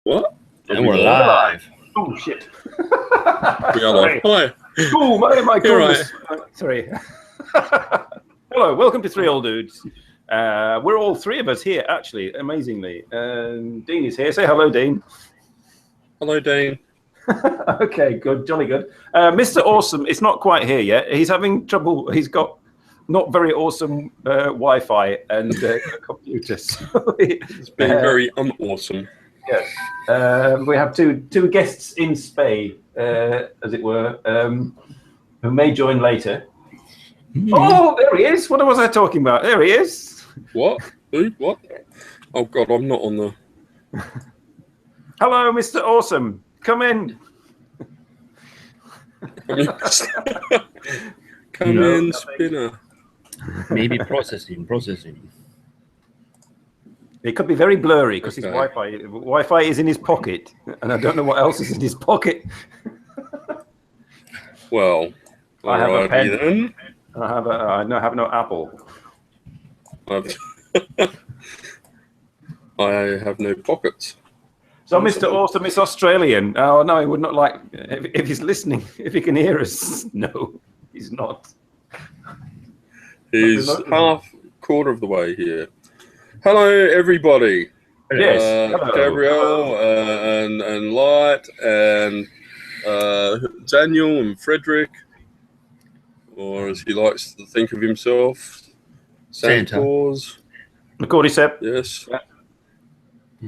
What? And we're live. Oh shit! We are live. Hi. Oh my goodness! Right. Sorry. Hello, welcome to Three Old Dudes. We're all three of us here, actually, amazingly. Dean is here. Say hello, Dean. Hello, Dean. Okay, good, jolly good. Mr. Awesome is not quite here yet. He's having trouble. He's got not very awesome Wi-Fi and computers. It's been very unawesome. Yes. We have two guests in Spay, as it were, who may join later. Oh, there he is. What was I talking about? There he is. What? Who? What? Oh, God, I'm not on the... Hello, Mr. Awesome. Come in. Come in, spinner. Maybe processing. It could be very blurry because his Wi-Fi is in his pocket, and I don't know what else is in his pocket. Well, I have a pen. then. I have no Apple. I have no pockets. So Mr. Awesome is Australian. Oh no, he would not like if he's listening. If he can hear us, no, he's not. He's quarter of the way here. Hello, everybody. Yes, hello. Gabrielle and Light and Daniel and Frederick, or as he likes to think of himself, Santa Claus. The Cordyceps. Yes. Yeah.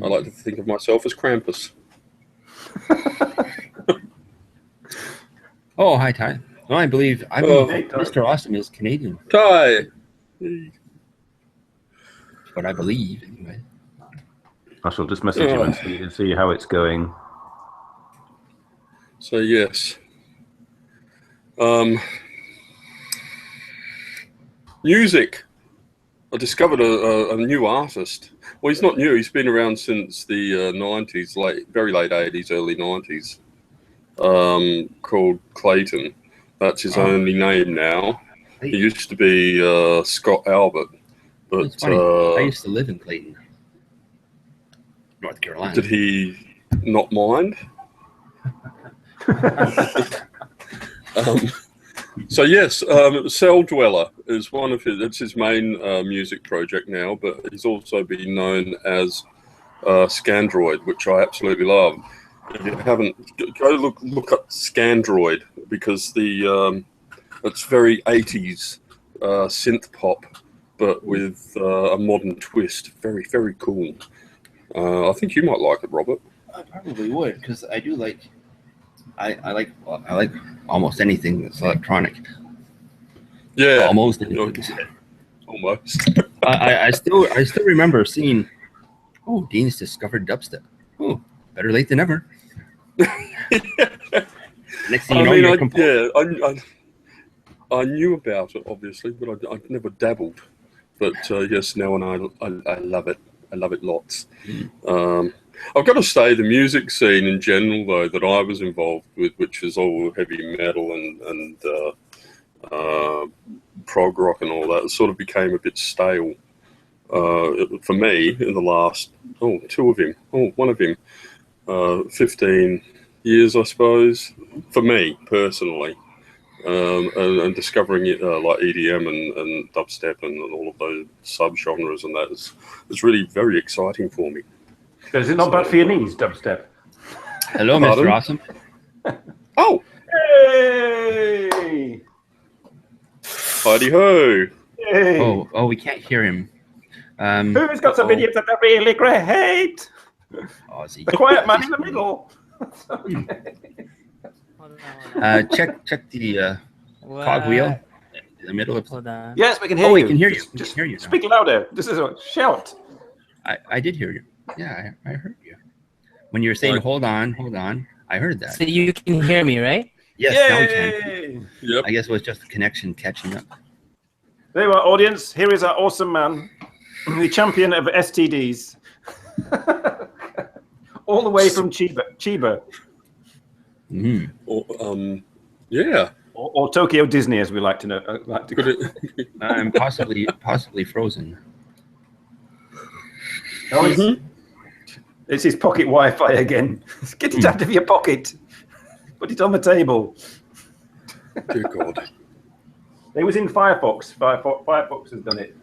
I like to think of myself as Krampus. Oh, hi, Ty. Well, I believe Mr. Awesome is Canadian. Ty. But I believe, anyway. I shall just message him and see how it's going. So, yes. Music. I discovered a new artist. Well, he's not new. He's been around since the 90s, very late 80s, early 90s, called Clayton. That's his only name now. He used to be Scott Albert. But it's funny. I used to live in Clayton, North Carolina. Did he not mind? So yes, Cell Dweller is one of his. It's his main music project now, but he's also been known as Scandroid, which I absolutely love. If you haven't, go look up Scandroid because it's very 80s synth pop, but with a modern twist. Very, very cool. I think you might like it, Robert. I probably would, because I do like. I like almost anything that's electronic. Yeah, almost. Almost. I still remember seeing. Oh, Dean's discovered dubstep. Oh, better late than ever. Next thing you know, you're I knew about it obviously, but I'd never dabbled. But yes, now and I love it. I love it lots. I've got to say, the music scene in general, though, that I was involved with, which is all heavy metal and prog rock and all that, sort of became a bit stale for me in the last, one of him, 15 years, I suppose, for me personally. And discovering it like EDM and dubstep and all of those sub-genres and that is really very exciting for me. Is it not bad for your knees, dubstep? Hello, Mr. Awesome. Oh! Hey! Hidey-ho! Hey! Oh, we can't hear him. Who's got some videos that are really great? The quiet man in the middle. Check the cogwheel in the middle of. Yes, we can hear you. Oh, we can hear you. Just hear you now. Speak louder. This is a shout. I did hear you. Yeah, I heard you. When you were saying, hold on, I heard that. So you can hear me, right? Yes, Yay! now we can. Yep. I guess it was just the connection catching up. There you are, audience. Here is our awesome man, the champion of STDs. All the way from Chiba. Yeah. Or Tokyo Disney, as we like to know. I'm possibly frozen. It's his pocket Wi-Fi again. Get it out of your pocket. Put it on the table. Dear God. It was in Firefox. Firefox has done it.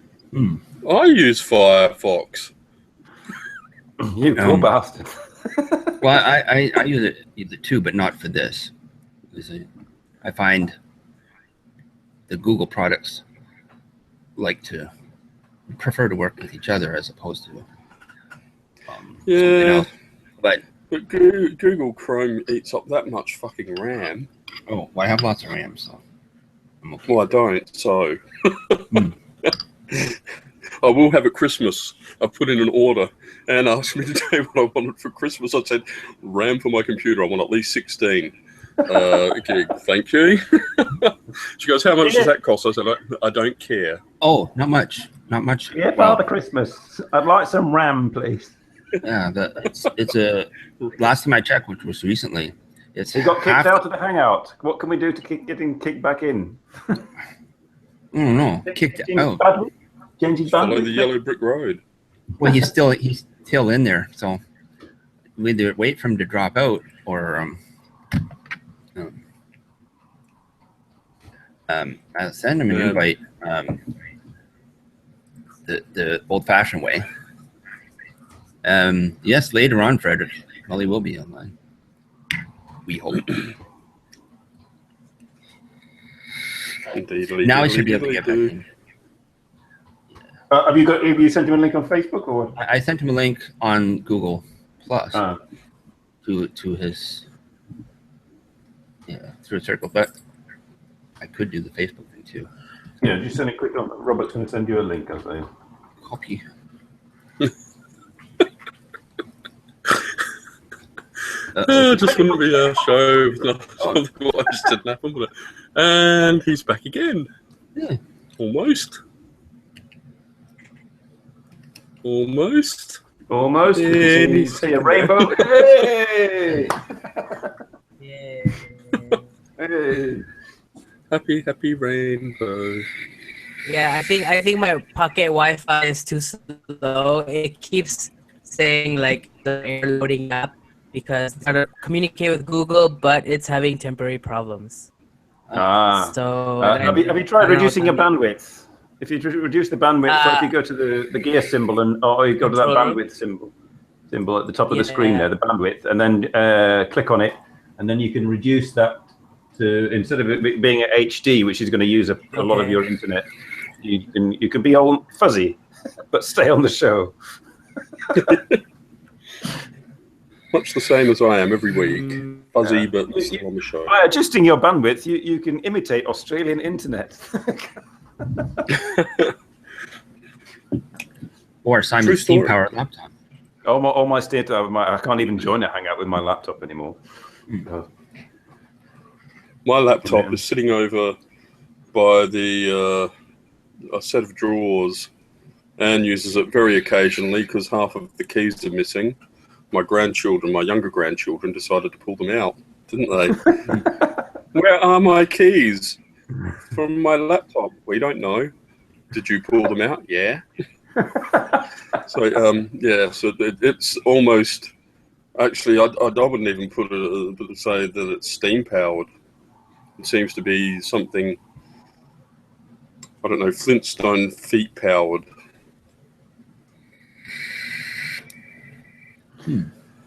I use Firefox. You poor bastard. Well, I use it too, but not for this. I find the Google products prefer to work with each other as opposed to something else. But Google Chrome eats up that much fucking RAM. well, I have lots of RAM, so I'm okay. Well, I don't, so I will have at Christmas. I put in an order and asked me to tell what I wanted for Christmas. I said, RAM for my computer, I want at least 16. Okay, thank you. She goes, how much does that cost? I said, I don't care. Oh, not much. Not much. Yeah, Father Christmas. I'd like some RAM, please. Yeah, it's a last time I checked, which was recently. He got kicked out of the hangout. What can we do to get him kicked back in? I don't know. Kicked out. Changing Follow bandwidth? the yellow brick road. Well, he's still in there, so we either wait for him to drop out or I'll send him an invite the old-fashioned way. Yes, later on, Frederick. Well, he will be online. We hope. Indeed. Now he should be able to get back in. Have you sent him a link on Facebook or what? I sent him a link on Google Plus to his through a circle, but I could do the Facebook thing too. Yeah, just send it quick on. Robert's going to send you a link, I'll say. Copy. Just wouldn't be a show if something like this didn't happen, would it? And he's back again. Yeah. Almost. Almost. Yeah, You see a rainbow. Hey! Yeah. Hey! Happy rainbow. Yeah, I think my pocket Wi-Fi is too slow. It keeps saying like the loading up because it's trying to communicate with Google, but it's having temporary problems. So have you tried reducing your bandwidth? If you reduce the bandwidth, so if you go to the gear symbol or you go to that bandwidth symbol at the top of the screen there, the bandwidth, and then click on it, and then you can reduce that to, instead of it being at HD, which is going to use a lot of your internet, you can be all fuzzy, but stay on the show. Much the same as I am every week. Fuzzy, but still on the show. By adjusting your bandwidth, you can imitate Australian internet. Or Simon's steam powered laptop. All my state, I can't even join a hangout with my laptop anymore. My laptop is sitting over by the a set of drawers and uses it very occasionally because half of the keys are missing. My younger grandchildren, decided to pull them out, didn't they? Where are my keys from my laptop? We don't know. Did you pull them out? Yeah. So it's almost. Actually, I wouldn't even say that it's steam powered. It seems to be something. I don't know, Flintstone feet powered.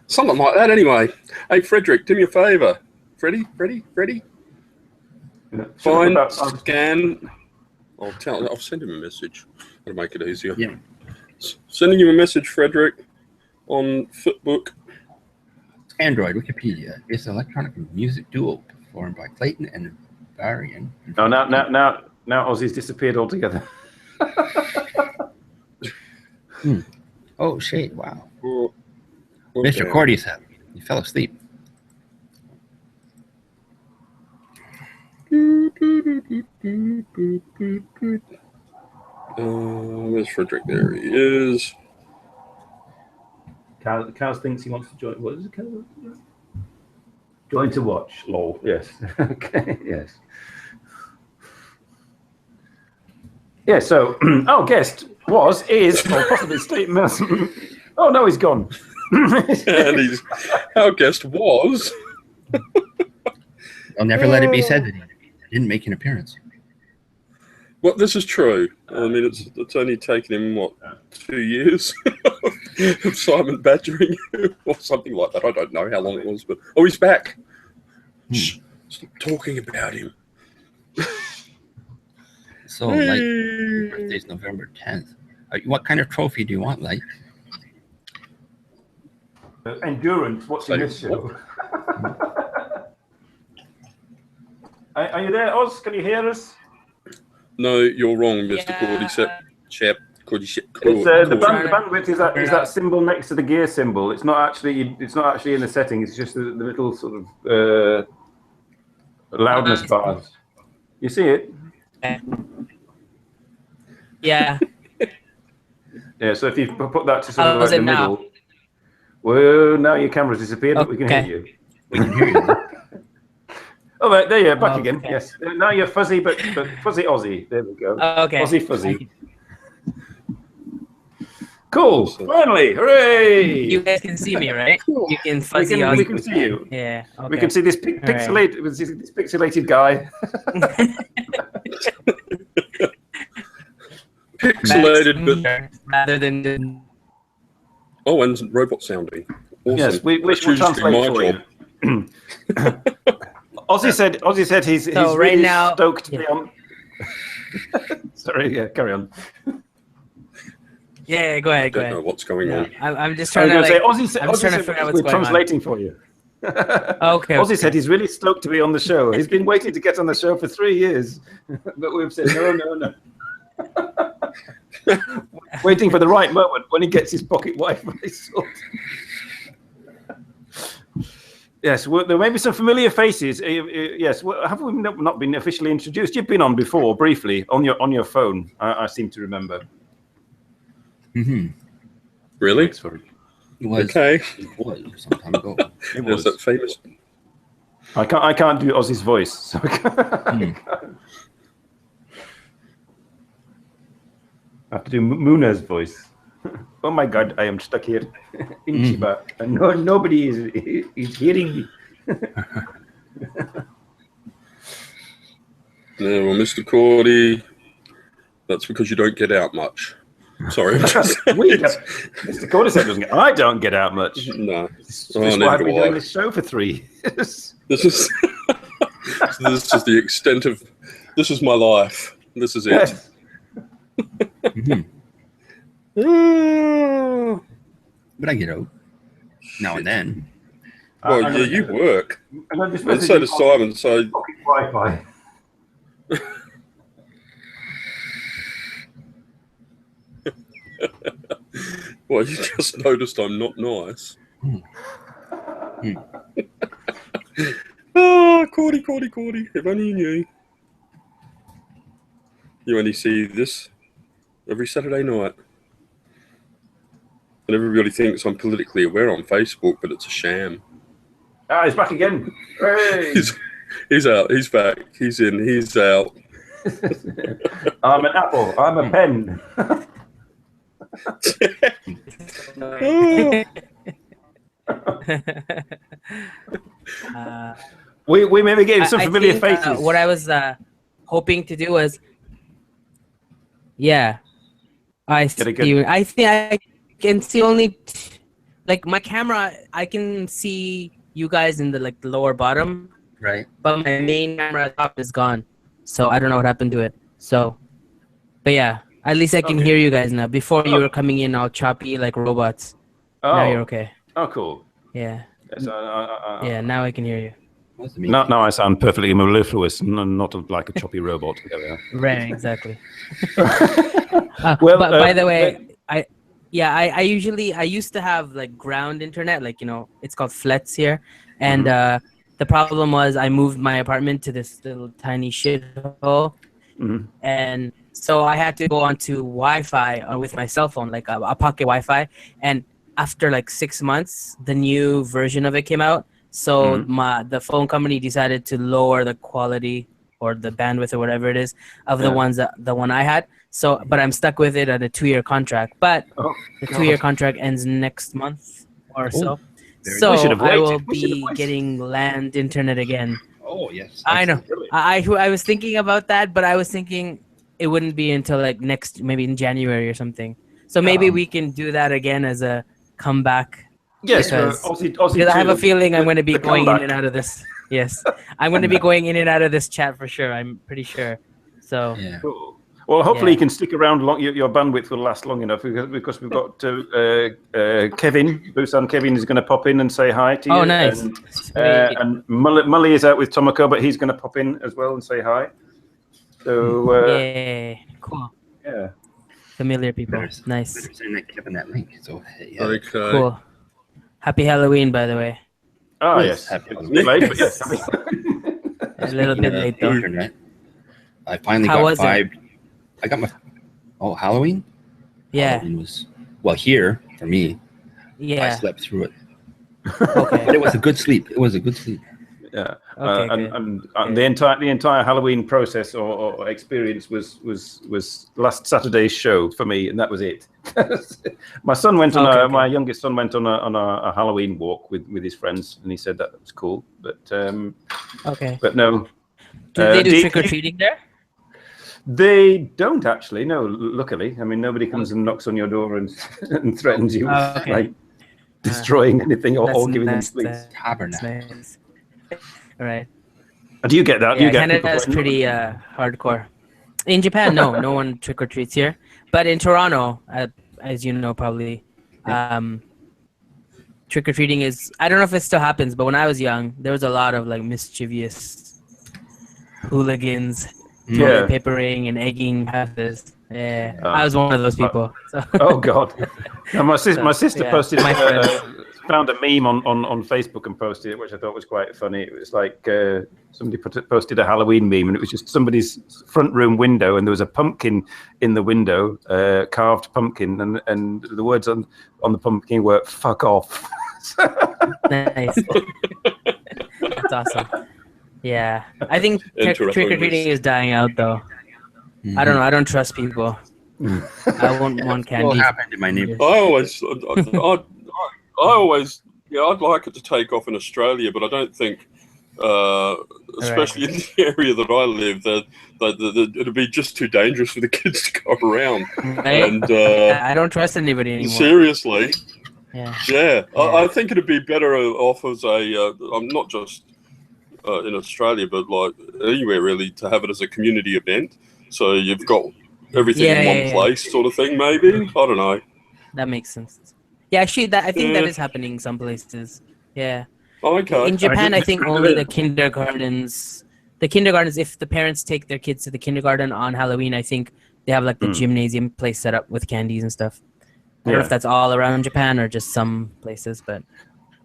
Something like that, anyway. Hey, Frederick, do me a favour. Freddie? Yeah. Scan. I'll send him a message. That'll make it easier. Yeah. Sending you a message, Frederick, on Footbook. Android Wikipedia is an electronic music duo performed by Clayton and Varian. No, now Ozzy's disappeared altogether. Oh, shit, wow. Okay. Mr. Cordyceps, you fell asleep. Where's Frederick? There he is. Cows thinks he wants to join. What is it? Join to watch. Lol. Yes. Okay. Yes. Yeah. So, guest is, or possibly statement. Oh no, he's gone. And our guest was. I'll never let it be said that he didn't make an appearance. Well, this is true. I mean, it's only taken him, what, 2 years of Simon badgering you or something like that. I don't know how long it was, but... Oh, he's back. Shh, stop talking about him. So, like, your birthday's November 10th. What kind of trophy do you want, like? Endurance, watching this show. Are you there, Oz? Can you hear us? No, you're wrong, Mr. Yeah. Cordyceps. The bandwidth is that symbol next to the gear symbol. It's not actually in the setting. It's just the little sort of loudness bars. You see it? Yeah. Yeah. So if you put that to sort of like How's the it now? middle. Well, now your camera's disappeared, but we can hear you. We can hear you. Oh, there you are, back again. Okay. Yes. Now you're fuzzy, but fuzzy Aussie. There we go. Okay. Aussie fuzzy. Cool. Finally, hooray! You guys can see me, right? You can fuzzy we can see you. Yeah. Okay. We can see this pixelated, this pixelated guy. Pixelated, but... rather than Oh, and robot sounding. Awesome. Yes, we That's will usually translate for you. Ozzy said he's right really now, stoked to be on. Sorry, yeah, carry on. Yeah, go ahead. I don't know what's going on. I'm just I trying was to going to like. say, I'm just trying to figure out what's we're going on. translating for you. Okay. Ozzy said he's really stoked to be on the show. He's been waiting to get on the show for 3 years, but we've said no. Waiting for the right moment when he gets his pocket Wi-Fi sorted. Yes, well, there may be some familiar faces. Yes, well, have we not been officially introduced? You've been on before, briefly, on your phone. I seem to remember. Mm-hmm. Really? It was, okay. It was some time ago. It There's was. that famous... I can't do Ozzy's voice. So I can't. I have to do Muna's voice. Oh my God, I am stuck here in Chiba, and nobody is hearing me. No, well, Mr. Cordy, that's because you don't get out much. Sorry. Mr. Cordy said I don't get out much. No. This is why I've been doing this show for 3 years. This is the extent of... This is my life. This is it. Yes. But I get out now and then. Well, yeah, you work. And so does Simon. So Wi-Fi. well, you just noticed I'm not nice. Oh, Cordy. If only you knew. You only see this every Saturday night. And everybody thinks I'm politically aware on Facebook, but it's a sham. Ah, he's back again. Hey. He's out. He's back. He's in. He's out. I'm an apple. I'm a pen. We may be getting some familiar faces. What I was hoping to do was, I think I can see only like my camera. I can see you guys in the lower bottom, right? But my main camera top is gone, so I don't know what happened to it. So, but yeah, at least I can hear you guys now. Before you were coming in all choppy like robots. Now you're okay. Oh, cool. Yeah. Yes, yeah. Now I can hear you. Now I sound perfectly mellifluous, not like a choppy robot. There we are. Right. Exactly. Well, but by the way, I used to have like ground internet, it's called Flets here, and the problem was I moved my apartment to this little tiny shithole, and so I had to go onto Wi-Fi with my cell phone, like a pocket Wi-Fi, and after like 6 months, the new version of it came out, so the phone company decided to lower the quality or the bandwidth or whatever it is of the one I had. So, but I'm stuck with it at a 2-year contract. But the 2-year contract ends next month. or so. very So We should have I waited. will We should have be waited. getting land internet again. Oh yes, I know. Brilliant. I was thinking about that, but I was thinking it wouldn't be until like maybe in January or something. So maybe we can do that again as a comeback. Yes, Because- Aussie Because I have a two, feeling I'm the- going to be the going in comeback. and out of this. Yes, I'm going to be going in and out of this chat for sure. I'm pretty sure. So Yeah. Cool. Well, hopefully Yeah. you can stick around long. Your bandwidth will last long enough because we've got Kevin. Busan Kevin is going to pop in and say hi to you. Oh, nice. And, Sweet. and Mully is out with Tomoko, but he's going to pop in as well and say hi. So Yay. Cool. yeah. Familiar people. Better, Nice. better send that Kevin that link. So yeah. Okay. Cool. Happy Halloween, by the way. Ah, Yes, yes. happy It's a bit late, but yes. A little bit late though. Internet. I finally How got was it? 5. I got my Halloween. Yeah. Halloween was here for me. I Yeah. slept through it, Okay. but it was a good sleep. It was a good sleep. Yeah. Okay, good. And the entire Halloween process or experience was last Saturday's show for me, and that was it. My son went on Okay, okay. my youngest son went on a Halloween walk with his friends, and he said that was cool. Okay. But no, Do they do do you- trick or treating there? they don't actually. No, luckily. I mean, nobody comes and knocks on your door and and threatens you with Okay. like destroying anything or That's giving them nice, sweets. that's Tabernacle. nice. All right. Do you get that? Do Yeah, you get people Canada's threatening? pretty hardcore. In Japan, no one trick or treats here. But in Toronto, as you know, probably, trick or treating is. I don't know if it still happens, but when I was young, there was a lot of like mischievous hooligans, Yeah. toilet papering and egging houses. Yeah, Oh. I was one of those people. So. Oh God! No, my sister yeah, posted my friend. found a meme on Facebook and posted it, which I thought was quite funny. It was like somebody posted a Halloween meme, and it was just somebody's front room window, and there was a pumpkin in the window, carved pumpkin, and the words on the pumpkin were "fuck off." Nice. That's awesome. Yeah, I think trick or treating is dying out though. I don't know. I don't trust people. I won't want What candy. happened in my neighborhood? I always, yeah, I'd like it to take off in Australia, but I don't think, especially in the area that I live, that it'd be just too dangerous for the kids to go around. Right? And I don't trust anybody anymore. seriously, Yeah. I think it'd be better off as I'm not just in Australia, but like anywhere really, to have it as a community event. So you've got everything in one place, sort of thing. Maybe, I don't know. That makes sense. Yeah, actually, I think that is happening in some places. Yeah. Okay. In Japan, I think only the kindergartens. If the parents take their kids to the kindergarten on Halloween, I think they have like the gymnasium place set up with candies and stuff. I don't know if that's all around Japan or just some places, but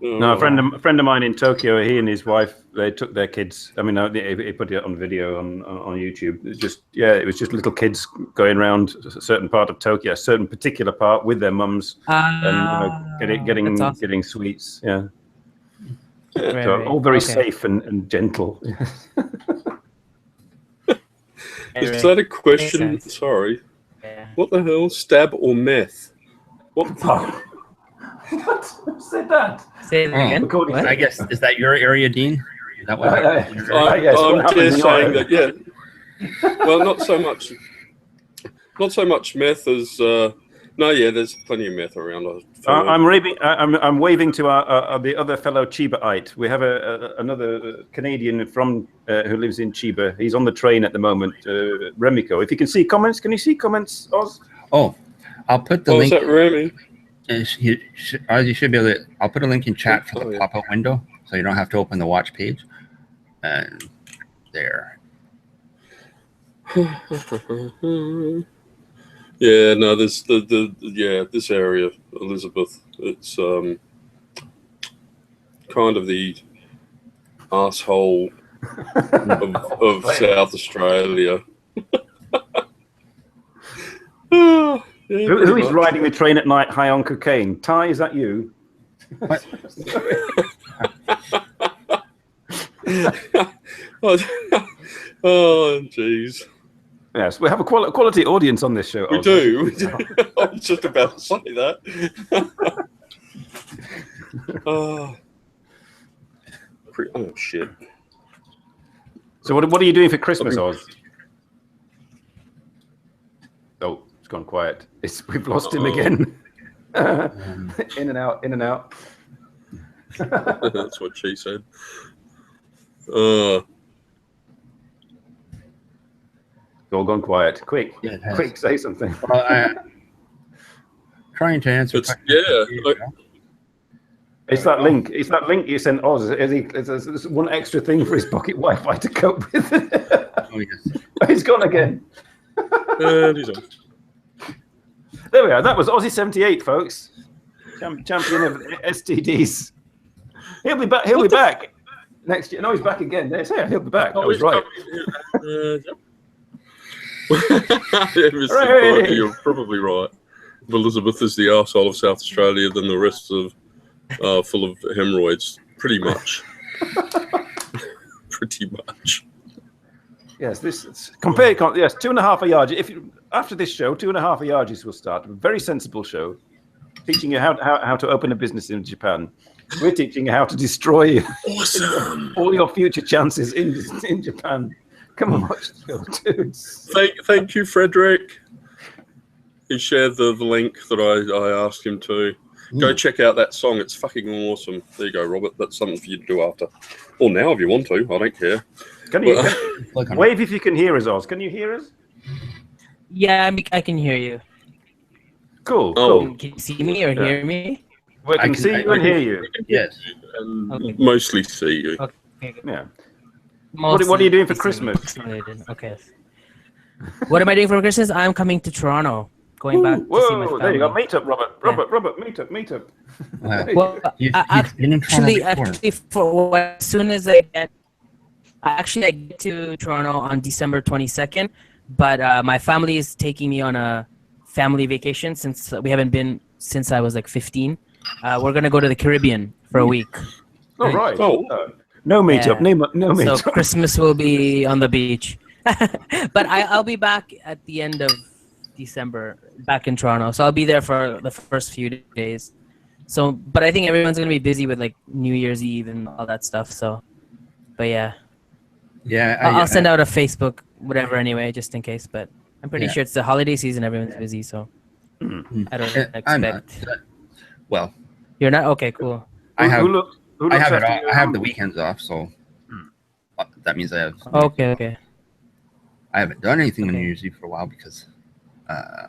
No, a friend of mine in Tokyo, he and his wife, they took their kids. I mean, he put it on video on YouTube. It was just little kids going around a certain part of Tokyo, a certain particular part with their mums, and getting sweets. Yeah, so all very safe and gentle. Is that a question? Sorry. Yeah. What the hell? Stab or meth? What? What? Who said that? Say it again. What? I guess, is that your area, Dean? Is that what? I'm just saying that. Yeah. Well, not so much meth as. No, yeah, there's plenty of meth around. I'm waving to the other fellow Chibaite. We have another Canadian from who lives in Chiba. He's on the train at the moment. Remiko. If you can see comments, can you see comments, Oz? Oh, I'll put the link. Is that Remy? You should be able to. I'll put a link in chat for the pop-up window, so you don't have to open the watch page. And there. Yeah, no, there's this area, Elizabeth. It's kind of the asshole of South Australia. Yeah, Who is riding the train at night high on cocaine? Ty, is that you? What? Oh, jeez. Yes, we have a quality audience on this show. We do. I was just about to say that. Oh shit. So what are you doing for Christmas, Oz? Oh, it's gone quiet. We've lost him again. In and out, in and out. That's what she said. It's all gone quiet. Quick, Yeah, it has. quick, say something. Well, trying to answer. It's, yeah. It's that link. It's that link you sent Oz. It's one extra thing for his pocket Wi-Fi to cope with. Oh, yes. He's gone again. And he's on. There we are. That was Aussie78, folks. Champion of STDs. He'll be back. He'll be back next year. No, he's back again. Yeah, he'll be back. I was right. Mr. You're probably right. If Elizabeth is the arsehole of South Australia, then the rest of full of hemorrhoids. Pretty much. Pretty much. Yes, this compare. Yes, 2.5 a yard. If you, after this show, 2.5 a yard will start. A very sensible show, teaching you how to open a business in Japan. We're teaching you how to destroy all your future chances in Japan. Come on, watch the show, dudes. Thank you, Frederick. He shared the link that I asked him to. Go check out that song. It's fucking awesome. There you go, Robert. That's something for you to do after. Or now if you want to. I don't care. Can you wave if you can hear us, Oz? Can you hear us? Yeah, I can hear you. Cool. Oh. Cool. Can you see me or hear me? We can see you and hear you. Yes. And Okay. mostly see you. Okay. Yeah. What are you doing for Christmas? Okay. What am I doing for Christmas? I'm coming to Toronto. Going back to see my Whoa, family. there you go. Meet up, Robert. Robert, meet up. Wow. Well, You've been in Toronto actually, before. as soon as I get to Toronto on December 22nd, but my family is taking me on a family vacation since we haven't been since I was like 15. We're gonna go to the Caribbean for a week. Oh, right. Oh. No meet up. Yeah. No meet So up. Christmas will be on the beach, but I'll be back at the end of December, back in Toronto. So I'll be there for the first few days. So, but I think everyone's gonna be busy with like New Year's Eve and all that stuff. So, but yeah, Yeah. I'll send out a Facebook, whatever, anyway, just in case. But I'm pretty Yeah. sure it's the holiday season. Everyone's busy, so I don't I'm not. expect. Well, You're not okay. Cool. I have. Who I looks have it. after All, your I have the weekends off, so that means I have. Okay. I haven't done anything on Okay. New Year's Eve for a while because I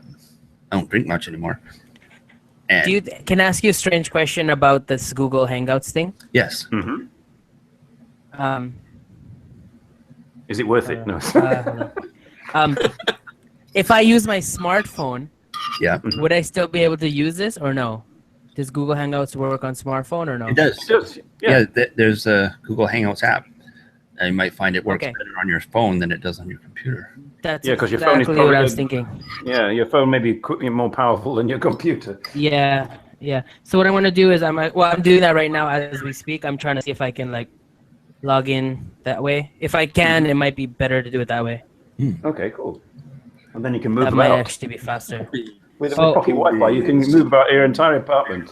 don't drink much anymore. And Can I ask you a strange question about this Google Hangouts thing? yes, Mhm. Um, Is it worth it? No. hold on. If I use my smartphone, yeah, would I still be able to use this or no? Does Google Hangouts work on smartphone or no? it does. Just, Yeah, there's a Google Hangouts app. And you might find it works Okay. better on your phone than it does on your computer. That's Yeah, 'cause your phone is exactly what probably I was a- thinking. Yeah, your phone may be more powerful than your computer. Yeah. So what I want to do is I'm doing that right now as we speak. I'm trying to see if I can like log in that way. If I can, it might be better to do it that way. Okay, cool. And then you can move That might about. actually be faster. With Oh. pocket Wi-Fi, you can move about your entire apartment.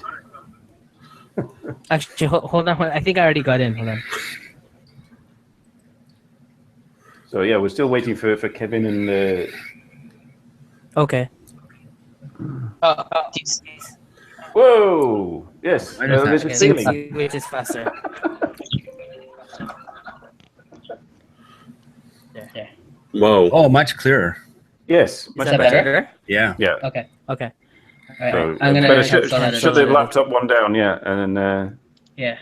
Actually, hold on. I think I already got in. Hold on. So yeah, we're still waiting for Kevin and Okay. whoa! Yes, Why does that- there's a Okay, ceiling. let's see which is faster. There. Wow. Oh, much clearer. Yes, Is much that better. better? Yeah. Yeah. Okay. All right. So, I'm gonna better cancel that shut as the well. laptop one down, yeah, and then Yeah.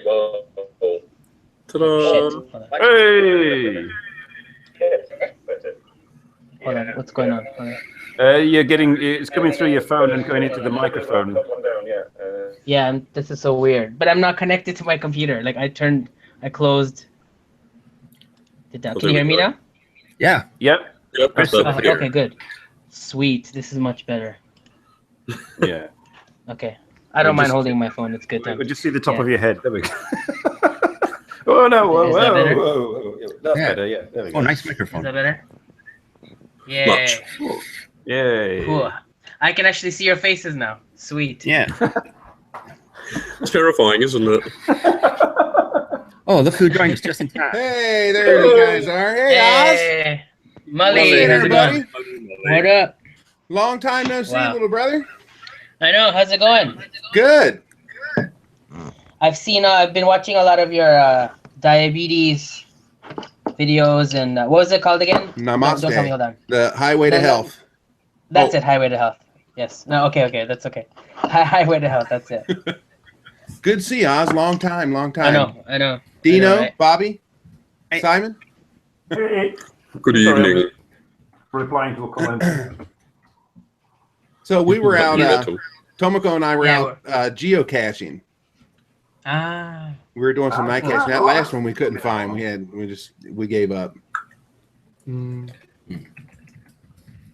Ta-da. Shit. Hold on. hey, Hold on. What's going on? Hold on. you're getting it's coming through your phone and going into the microphone. Yeah, this is so weird. But I'm not connected to my computer. Like I closed. Can you hear me now? Yeah. Yep. Yep, that's Oh, up here. okay, good. Sweet. This is much better. Yeah. Okay. I don't We'll mind just- holding my phone. It's good. We just see the top Yeah. of your head. There we go. Oh no! Whoa! Is that better? Whoa! That's Yeah. better. Yeah. There we go. Oh, nice Is microphone. that better? Yeah. Much. Yay! Cool. I can actually see your faces now. Sweet. Yeah. It's terrifying, isn't it? Oh, look who joined us just in time. Hey, there you guys are. Hey, Oz. Hey, What's Mully, up, how's it buddy? going? What up? Long time no see, Wow. little brother. I know. How's it going? Good. I've been watching a lot of your diabetes videos and what was it called again? Namaste. Don't tell me. Hold on. The highway to No, no. health. That's Oh. it. Highway to Health. Yes. No. Okay. That's okay. Highway to Health. That's it. Good to see you, Oz. Long time. I know. Dino, I know, right? Bobby, Hey. Simon. Hey, Good Sorry, evening. replying to a comment. So we were out. Metal. Tomoko and I were Yeah, out geocaching. Ah. We were doing some night caching. That last one we couldn't find. We gave up. I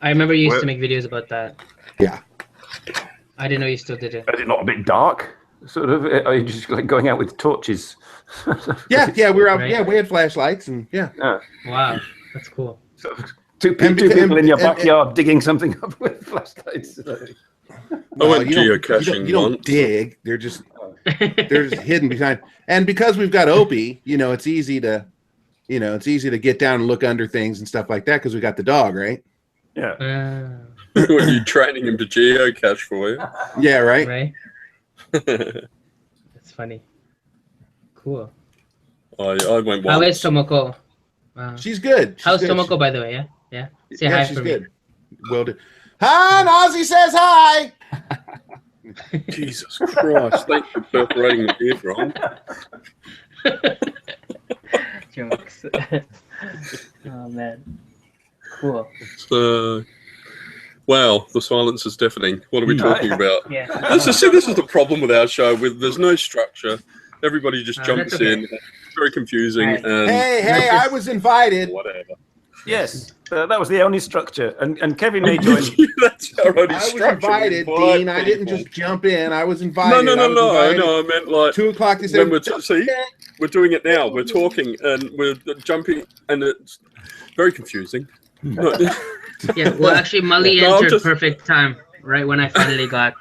remember you used Where- to make videos about that. Yeah. I didn't know you still did it. Is it not a bit dark? Sort of. Are you just like going out with torches? Yeah, we were out. Right. Yeah, we had flashlights and yeah. Yeah. Wow, that's cool. So, two And- people in your and- backyard digging something up with flashlights. I went you don't- geocaching You don't once. dig. They're just hidden behind. And because we've got Opie, it's easy to get down and look under things and stuff like that because we got the dog, right? Yeah. When you're training him to geocache for you. Yeah, right. Right? That's funny. Cool. I went How once. is Tomoko? She's good. She's How's good. Tomoko, by the way? Yeah. Say Yeah, hi she's for good. Will do. Hi, and Ozzy says hi. Jesus Christ! Thank you for perforating the eardrum. me. Jokes. Oh man. Cool. So, wow, the silence is deafening. What are we talking about? Yeah. This is the problem with our show. There's no structure. Everybody just jumps that's okay. in. It's very confusing Right. and Hey, I was invited. whatever. Yes, that was the only structure. And Kevin may join. That's our only I was structure. invited, Invite Dean. I didn't people. just jump in. I was invited. No. I meant like 2:00. They when said, we're doing it now. We're talking and we're jumping, and it's very confusing. No, Yeah. Well, actually, Mully No, I'm entered just- perfect time, right when I finally got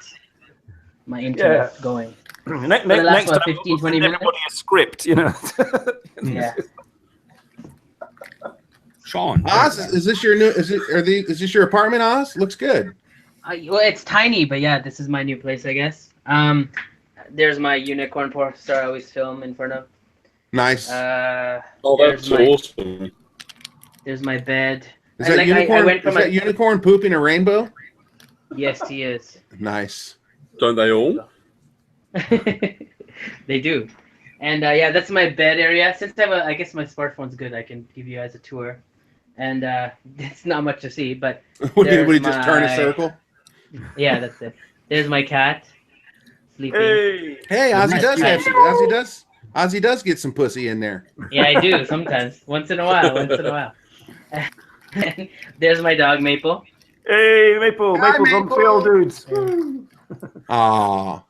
my internet Yeah. going. Next the last, time, 15, 20 minutes? everybody a script, Yeah. Sean. Oz, is this your new? Is this your apartment, Oz? Looks good. Well, it's tiny, but yeah, this is my new place, I guess. There's my unicorn poster I always film in front of. Nice. oh, There's that's my- awesome. There's my bed. Is that I unicorn? went from is that unicorn pooping a rainbow? Yes, he is. Nice. Don't they all? They do. And yeah, that's my bed area. Since I guess my smartphone's good, I can give you guys a tour. And it's not much to see, but What do There's you just turn a my- circle? yeah, that's it. There's my cat sleeping. Hey, Hey, Ozzy Nice. does have some. Ozzy does get some pussy in there. Yeah, I do sometimes. Once in a while. And there's my dog Maple. hey, Maple Hi, from Maple. Phil Dudes. Aw,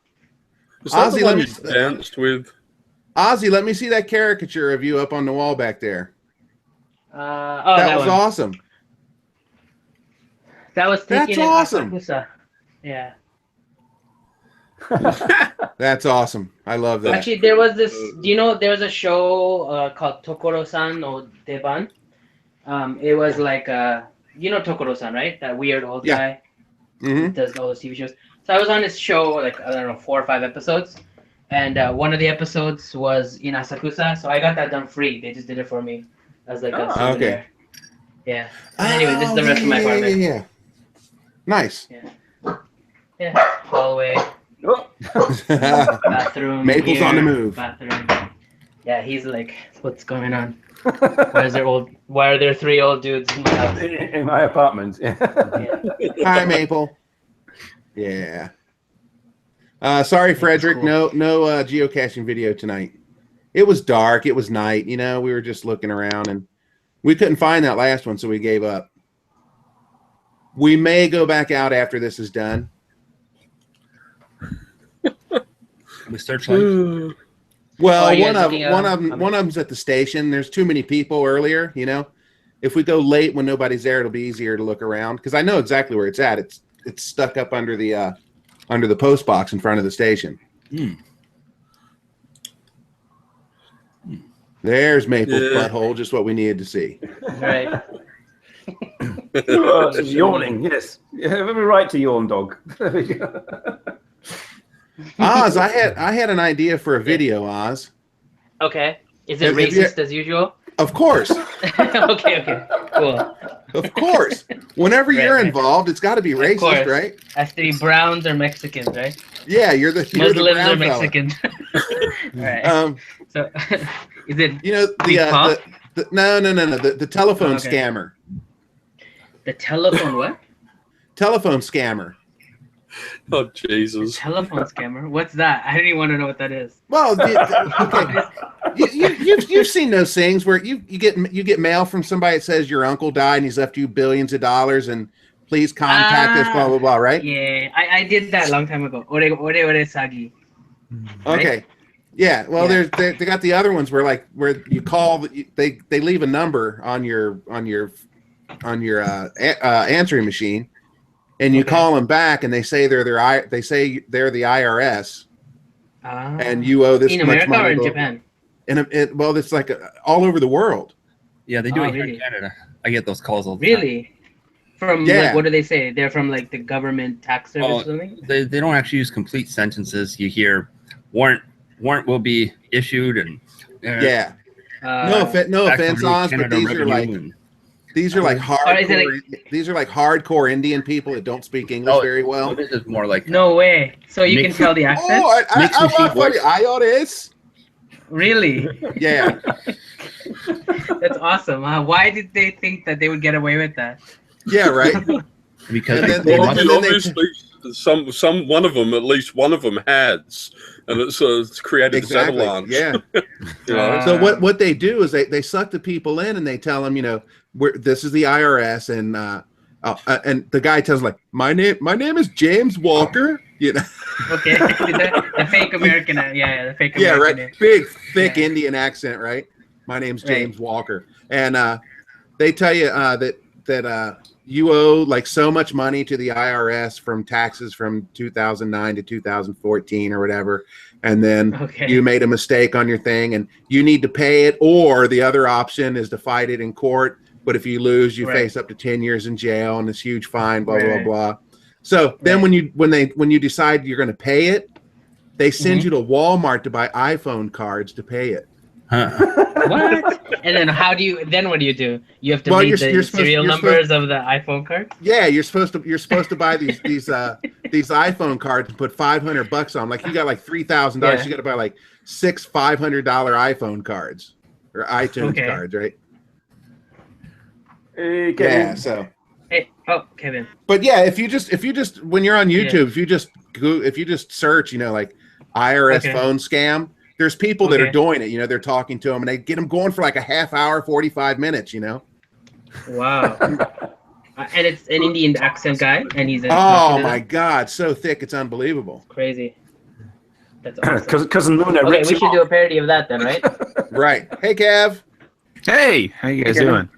Is that Ozzy, the let one me- you danced with? Ozzy, let me see that caricature of you up on the wall back there. That was one. awesome. That was taken That's in awesome. Asakusa. Yeah. That's awesome. I love that. Actually, there was this. Do you know there was a show called Tokoro-san no Deban? It was like you know Tokoro-san, right? That weird old Yeah. guy hmm who does all those TV shows. So I was on his show like I don't know 4 or 5 episodes, and one of the episodes was in Asakusa. So I got that done free. They just did it for me as like a Oh, souvenir. okay. Yeah. Anyway, this is the rest of my apartment. Yeah. Nice. Yeah. Hallway, Oh, bathroom. Maple's here, on the move. Bathroom. Yeah, he's like, what's going on? Why are there 3 old dudes in my house? in my apartment. Yeah. Yeah. Hi, Maple. Yeah. Sorry, Frederick. cool. No geocaching video tonight. It was dark. It was night. We were just looking around and we couldn't find that last one, so we gave up. We may go back out after this is done. With searchlight. Well, Oh, you one guys of looking, one of I them mean- one of them's at the station. There's too many people earlier. If we go late when nobody's there, it'll be easier to look around because I know exactly where it's at. It's stuck up under the post box in front of the station. There's Maple's Yeah. butthole, just what we needed to see. Right. Oh, she's yawning. Yes. Yeah, let me write to yawn dog. There we go. Oz, I had an idea for a video, Oz. Okay. Is it Have you- racist as usual? Of course. Okay. Cool. Of course. Whenever Right, you're right. involved, it's got to be Of racist, course. right? Has to be Browns or Mexicans, right? Yeah, you're the Muslims or brown fella. Mexicans. Right. So, is it You know We pop? no, the telephone Okay. scammer. the telephone what? Telephone scammer. Oh Jesus! Telephone scammer? What's that? I don't even want to know what that is. Well, okay. You've seen those things where you get mail from somebody that says your uncle died and he's left you billions of dollars and please contact us, blah blah blah, right? Yeah, I did that a long time ago. Ore sagi. Okay. Yeah. Well, Yeah. they got the other ones where you call, they leave a number on your answering machine, and you Okay. call them back, and they say they're the IRS, and you owe this in much America money. or in Japan? Well, it's like all over the world. Yeah, they do Oh, it here really? in Canada. I get those calls all the time. Really? From Yeah. like, what do they say? They're from like the government tax service Oh, or something? They don't actually use complete sentences. You hear warrant will be issued and Yeah. Uh, No back from offense, Oz, but Canada these are Revenue like and- these are like is it hardcore Indian people that don't speak English very well, well. this is more like No way. So you can Mix- tell the accent? Oh, Makes me I voice. IRS. Really? Yeah. That's awesome. Why did they think that they would get away with that? Yeah, right. because And then- they and Well, must- then- obviously, some one of them, at least one of them, has, and it's created Exactly. this avalanche. Yeah. You know? So what they do is they suck the people in and they tell them, this is the IRS, and the guy tells them, like, my name is James Walker. Okay. the fake American. Yeah, the fake Yeah, American. right. Big thick Yeah. Indian accent, right? My name's Right. James Walker, and they tell you that you owe like so much money to the IRS from taxes from 2009 to 2014 or whatever, and then Okay. you made a mistake on your thing and you need to pay it, or the other option is to fight it in court. But if you lose, you Right. face up to 10 years in jail and this huge fine, blah, Right. blah, blah. So then Right. when you decide you're going to pay it, they send Mhm. you to Walmart to buy iPhone cards to pay it. Huh. What? And then what do you do? You have to Well, read you're the supposed- serial you're numbers of the iPhone card? Yeah, you're supposed to buy these iPhone cards and put $500 on. Like you got like $3,000, Yeah. you got to buy like 6 $500 iPhone cards or iTunes Okay. cards, right? Hey, Yeah. Kevin. So, Hey, oh, Kevin. but yeah, if you just when you're on YouTube, Yeah. if you just search, like IRS Okay. phone scam, there's people that are Okay. doing it. They're talking to them and they get them going for like a half hour, 45 minutes. Wow. And it's an Indian accent guy, and he's Oh my God, so thick, it's unbelievable. crazy. That's awesome. Cousin Luna Okay, rips we him should do a off. parody of that then, right? Right? Hey, Kev. Hey, how you guys Hey, doing?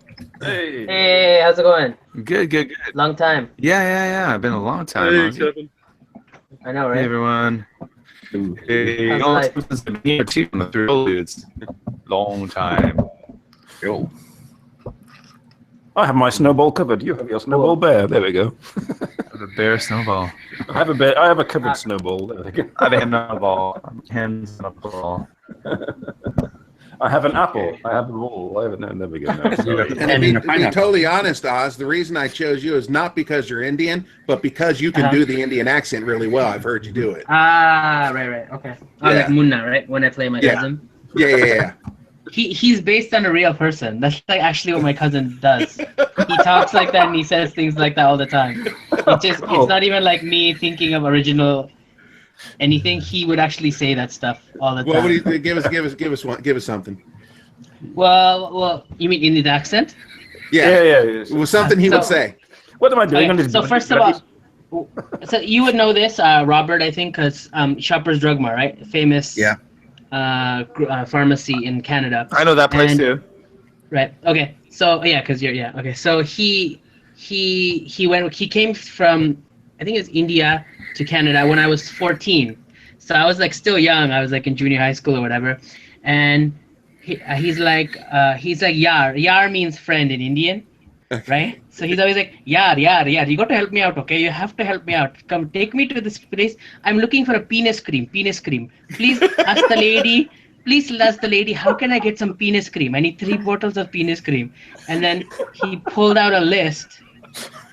Hey. Hey, how's it going? Good. Long time. Yeah. Been a long time. Hey, Ozzy. Kevin. I know, Hey, right? everyone. Hey, How's all life? supposed to be here too on the Thrill Dudes. Long time. Yo. I have my snowball covered. You have your snowball bear. There we go. The bear snowball. I have a bear. I have a covered snowball. There we go. I have a snowball. Hands on a ball. I have an apple. I have a ball. I have no. There we go. No, sorry. And And to in a be pineapple. totally honest, Oz, the reason I chose you is not because you're Indian, but because you can Uh-huh. do the Indian accent really well. I've heard you do it. Ah, right. Okay. Oh, Yeah. like Munna, right? When I play my Yeah. cousin. Yeah. He's based on a real person. That's like actually what my cousin does. He talks like that and he says things like that all the time. It's not even like me thinking of original anything. He would actually say that stuff all the time. Well, what do you give us something? Well, you mean in his accent? Yeah. Yeah. It was something he would say. What am I doing Okay, on this? so first of all, so you would know this, Robert, I think, because Shoppers Drug Mart, right? Famous Yeah. pharmacy in Canada. I know that place And- too. Right. Okay. So yeah, because okay. So he came from, I think it's India to Canada when I was 14. So I was like still young. I was like in junior high school or whatever, and he's like yar. Yar means friend in Indian, right? So he's always like yar. You got to help me out, okay? You have to help me out. Come, take me to this place. I'm looking for a penis cream. Please ask the lady. Please ask the lady, how can I get some penis cream? I need 3 bottles of penis cream. And then he pulled out a list,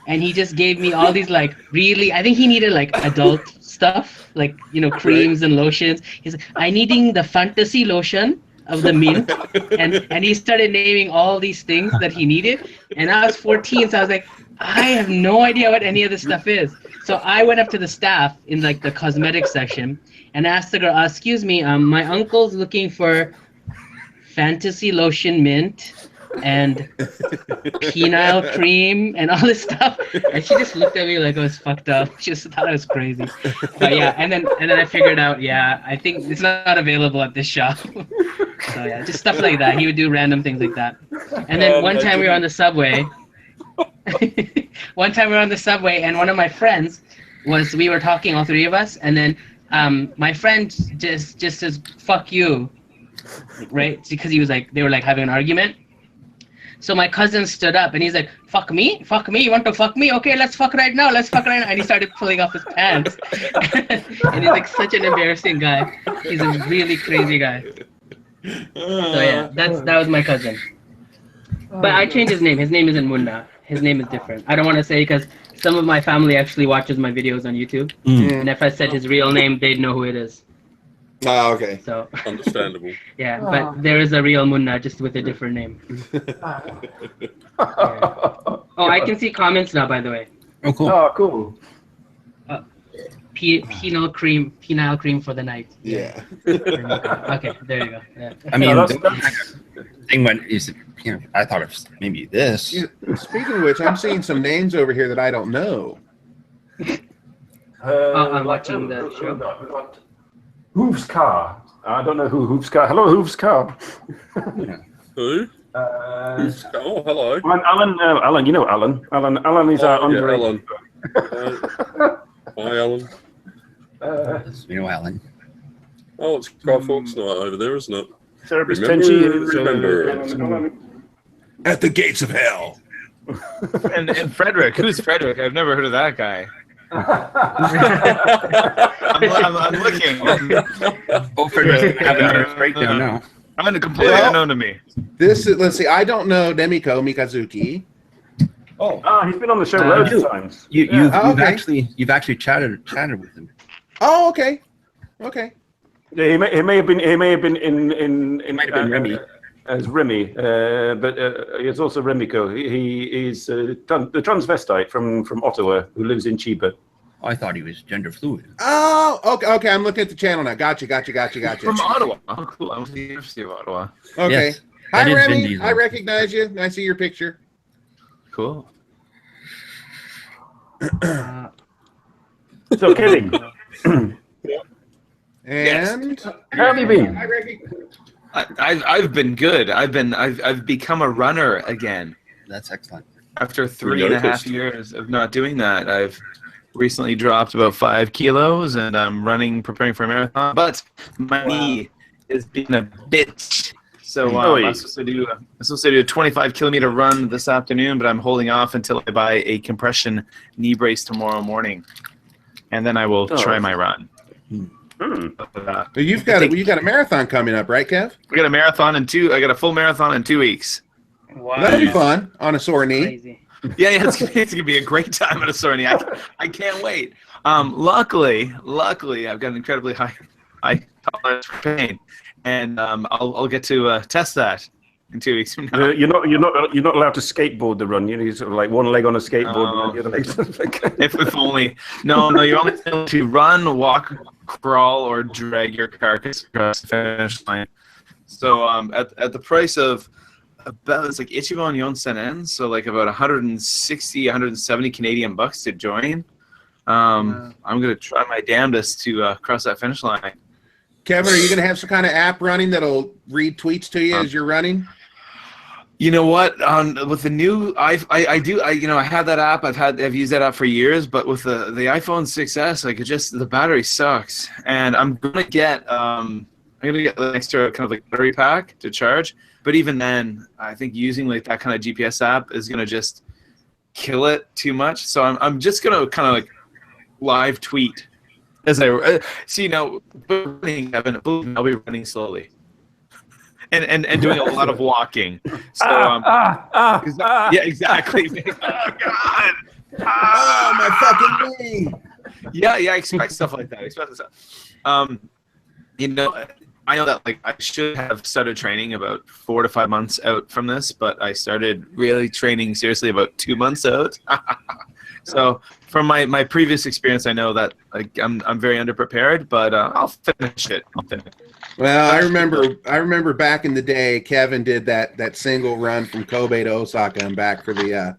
and he just gave me all these like really. I think he needed like adult stuff, like creams and lotions. He's like, I needing the fantasy lotion of the mint, and he started naming all these things that he needed. And I was 14, so I was like, I have no idea what any of this stuff is. So I went up to the staff in like the cosmetics section and asked the girl, excuse me, my uncle's looking for fantasy lotion mint and penile cream and all this stuff, and she just looked at me like I was fucked up. She just thought I was crazy. But yeah, and then I figured out, yeah, I think it's not available at this shop. So yeah, just stuff like that. He would do random things like that. And then one time we were on the subway. And one of my friends we were talking, all 3 of us, and then my friend just says fuck you, right? Because they were like having an argument. So my cousin stood up and he's like, fuck me, you want to fuck me? Okay, let's fuck right now. And he started pulling off his pants. And he's like such an embarrassing guy. He's a really crazy guy. So yeah, that was my cousin. But I changed his name. His name isn't Munna. His name is different. I don't want to say because some of my family actually watches my videos on YouTube. And if I said his real name, they'd know who it is. Oh, okay. So Understandable. yeah, but there is a real Munna, just with a different name. Yeah. Oh, I can see comments now, by the way. Oh, cool. Oh, cool. Penile cream for the night. Yeah. Okay, there you go. Yeah. I mean, Yeah, the thing when is, I thought of maybe this. Speaking of which, I'm seeing some names over here that I don't know. I'm watching the show. Hooves Car. I don't know who Hooves Car. Hello, Hooves Car. Who? Oh, hello. Alan, you know Alan. Alan is our Yeah, underage. Alan. Hi, Alan. You know, Alan. Oh, it's Guy Fawkes night over there, isn't it? Therapist Remember, Tenchi. remember. At the gates of hell. And Frederick, who's Frederick? I've never heard of that guy. I'm looking. Oh, for have another breakdown now. I'm completely unknown to me. Let's see. I don't know Demiko Mikazuki. Oh, He's been on the show loads of times. You've actually chatted with him. Oh, okay. Okay. Yeah, he may have been in might have been Remy. As Remy, but it's also Remiko. He is the transvestite from Ottawa who lives in Chiba. Oh, I thought he was gender fluid. Oh, okay. I'm looking at the channel now. Gotcha. From Ottawa. Oh, cool. I was the University of Ottawa. Okay. Yes, Hi, that is Vin Remy. Diesel. I recognize you. I see your picture. Cool. So, Kevin, And how have you been? I've been good. I've become a runner again. That's excellent. After 3.5 years of not doing that, I've recently dropped about 5 kilos, and I'm preparing for a marathon. But my knee is being a bitch. So I'm supposed to do a 25-kilometer run this afternoon, but I'm holding off until I buy a compression knee brace tomorrow morning, and then I will try my run. Well, you've got a marathon coming up, right, Kev? I got a marathon I got a full marathon in 2 weeks. Wow. That'll be fun on a sore knee. Crazy. Yeah, it's gonna be a great time at a sore knee. I can't wait. Luckily, I've got an incredibly high tolerance for pain, and I'll get to test that in 2 weeks from now. You're not allowed to skateboard the run. You know, sort of like one leg on a skateboard and the other leg. If only. No, you're only able to run, walk, crawl, or drag your carcass across the finish line. So at the price of it's like Ichiban Yonsen, so like about 160, 170 Canadian bucks to join. I'm gonna try my damnedest to cross that finish line. Kevin, are you going to have some kind of app running that'll read tweets to you as you're running? You know what? With the new, I have that app. I've used that app for years. But with the iPhone 6s, like the battery sucks, and I'm gonna get I'm gonna get an extra kind of like battery pack to charge. But even then, I think using like that kind of GPS app is gonna just kill it too much. So I'm just gonna kind of like live tweet as I see now. Running, Evan, I'll be running slowly. And doing a lot of walking. So yeah, exactly. Oh God! Oh, my fucking knee. Yeah, I expect stuff like that. I expect stuff. You know, I know that like I should have started training about 4 to 5 months out from this, but I started really training seriously about 2 months out. So from my previous experience, I know that like I'm very underprepared, but I'll finish it. Well, I remember back in the day, Kevin did that single run from Kobe to Osaka and back for the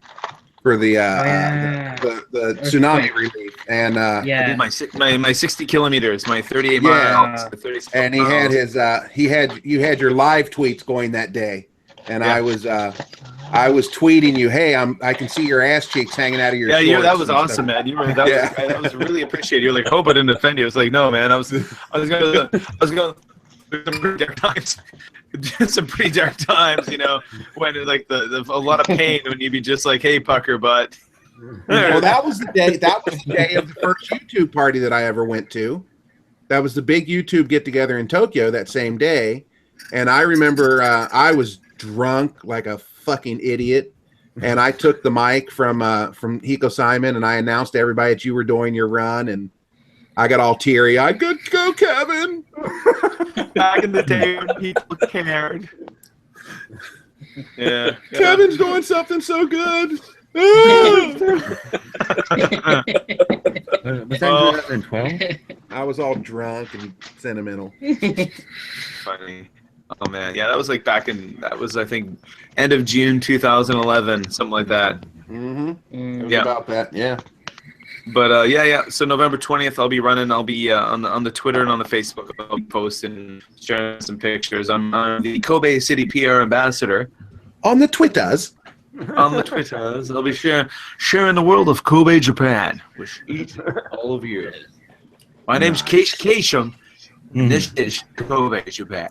tsunami relief, and I did my 60 kilometers, my 38 miles, 36 and he miles. had you had your live tweets going that day, and I was tweeting you, hey, I can see your ass cheeks hanging out of your shorts. That was awesome, man. That was really appreciated. You're like, hope I didn't offend you. I was like, no, man, I was going some pretty dark times. Some pretty dark times, you know, when like a lot of pain when you'd be just like, hey, pucker butt. Well, that was the day of the first YouTube party that I ever went to. That was the big YouTube get together in Tokyo that same day, and I remember I was drunk like a fucking idiot, and I took the mic from Hiko Simon and I announced to everybody that you were doing your run, and I got all teary-eyed. Good go, Kevin. Back in the day when people cared. Yeah. Kevin's doing something so good. Was that 2012? I was all drunk and sentimental. Funny. Oh man, yeah, that was like that was I think end of June 2011, something like that. It was about that, yeah. But yeah. So November 20th, I'll be running. I'll be on the Twitter and on the Facebook. I'll be posting, sharing some pictures. I'm the Kobe City PR ambassador. On the Twitters. On the Twitters, I'll be sharing the world of Kobe, Japan, with all of you. My name's Keishon. This is Kobe, Japan.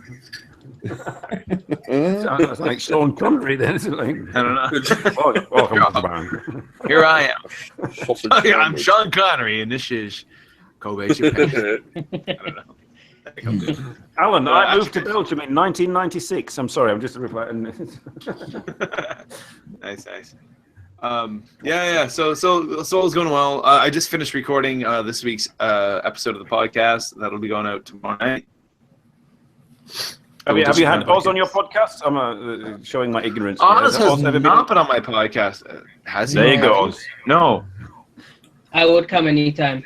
Sounds like Sean Connery then, isn't it? I don't know. Welcome to the band. Here I am. I'm Sean Connery, and this is Kobe, Japan. I don't know. I think I'm good. Alan, I moved to Belgium in 1996. I'm sorry, I'm just reflecting. Nice. Yeah. So all's going well. I just finished recording this week's episode of the podcast. That'll be going out tomorrow night. Have you had Oz on your podcast? I'm showing my ignorance. Oz has not been on my podcast. Has he? There you go. No. I would come anytime.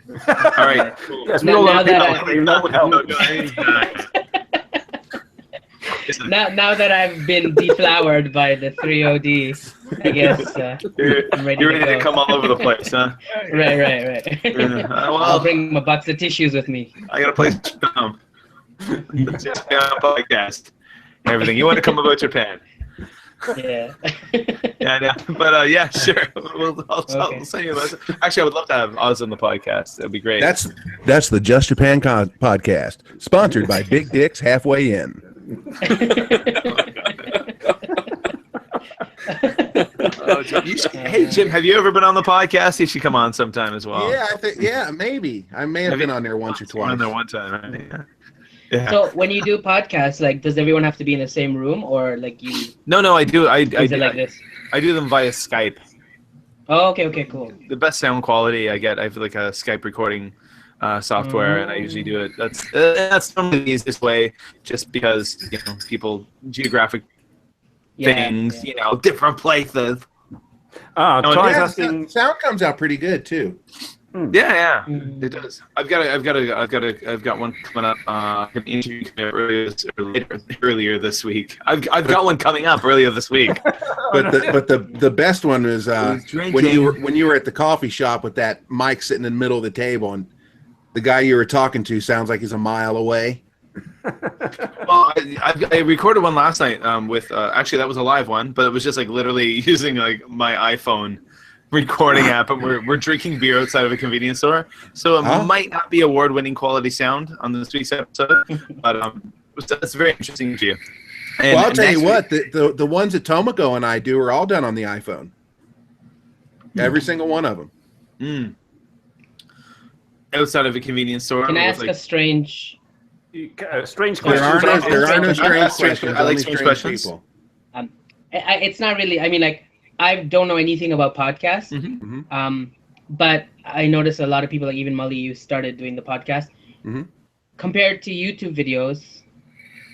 All right. Cool. Yes, we all Now that would help. Now that I've been deflowered by the 3OD, I guess you're ready to come all over the place, huh? Right. Well, I'll bring my box of tissues with me. I got a place to come. Just podcast. Everything. You want to come about Japan? Yeah. Yeah. But yeah, sure. I'll send you a message. Actually, I would love to have Oz on the podcast. That'd be great. That's the Just Japan podcast, sponsored by Big Dicks Halfway In. Hey Jim, have you ever been on the podcast? You should come on sometime as well. Yeah, maybe. I may have been on there once or twice. On there one time, right? Yeah. So when you do podcasts, like, does everyone have to be in the same room, or like you? No, I do. I do like this? I do them via Skype. Oh, okay, cool. The best sound quality I get, I have like a Skype recording software, and I usually do it. That's normally the easiest way, just because people geographic things, different places. Sound comes out pretty good too. Yeah, it does. I've got one coming up. An interview coming up earlier this week. I've got one coming up earlier this week. But the best one is when you were at the coffee shop with that mic sitting in the middle of the table, and the guy you were talking to sounds like he's a mile away. Well, I recorded one last night with actually that was a live one, but it was just like literally using like my iPhone recording app, and we're drinking beer outside of a convenience store. So it might not be award-winning quality sound on this week's episode, but that's very interesting to you. And, well, I'll tell you what, the ones that Tomoko and I do are all done on the iPhone. Every single one of them. Mm. Outside of a convenience store. Can I ask a strange Strange There questions? are no strange strange- questions. I like only strange strange questions. people. it's not really. I mean, like, I don't know anything about podcasts. Mhm. But I noticed a lot of people, like even Molly, you started doing the podcast. Mhm. Compared to YouTube videos,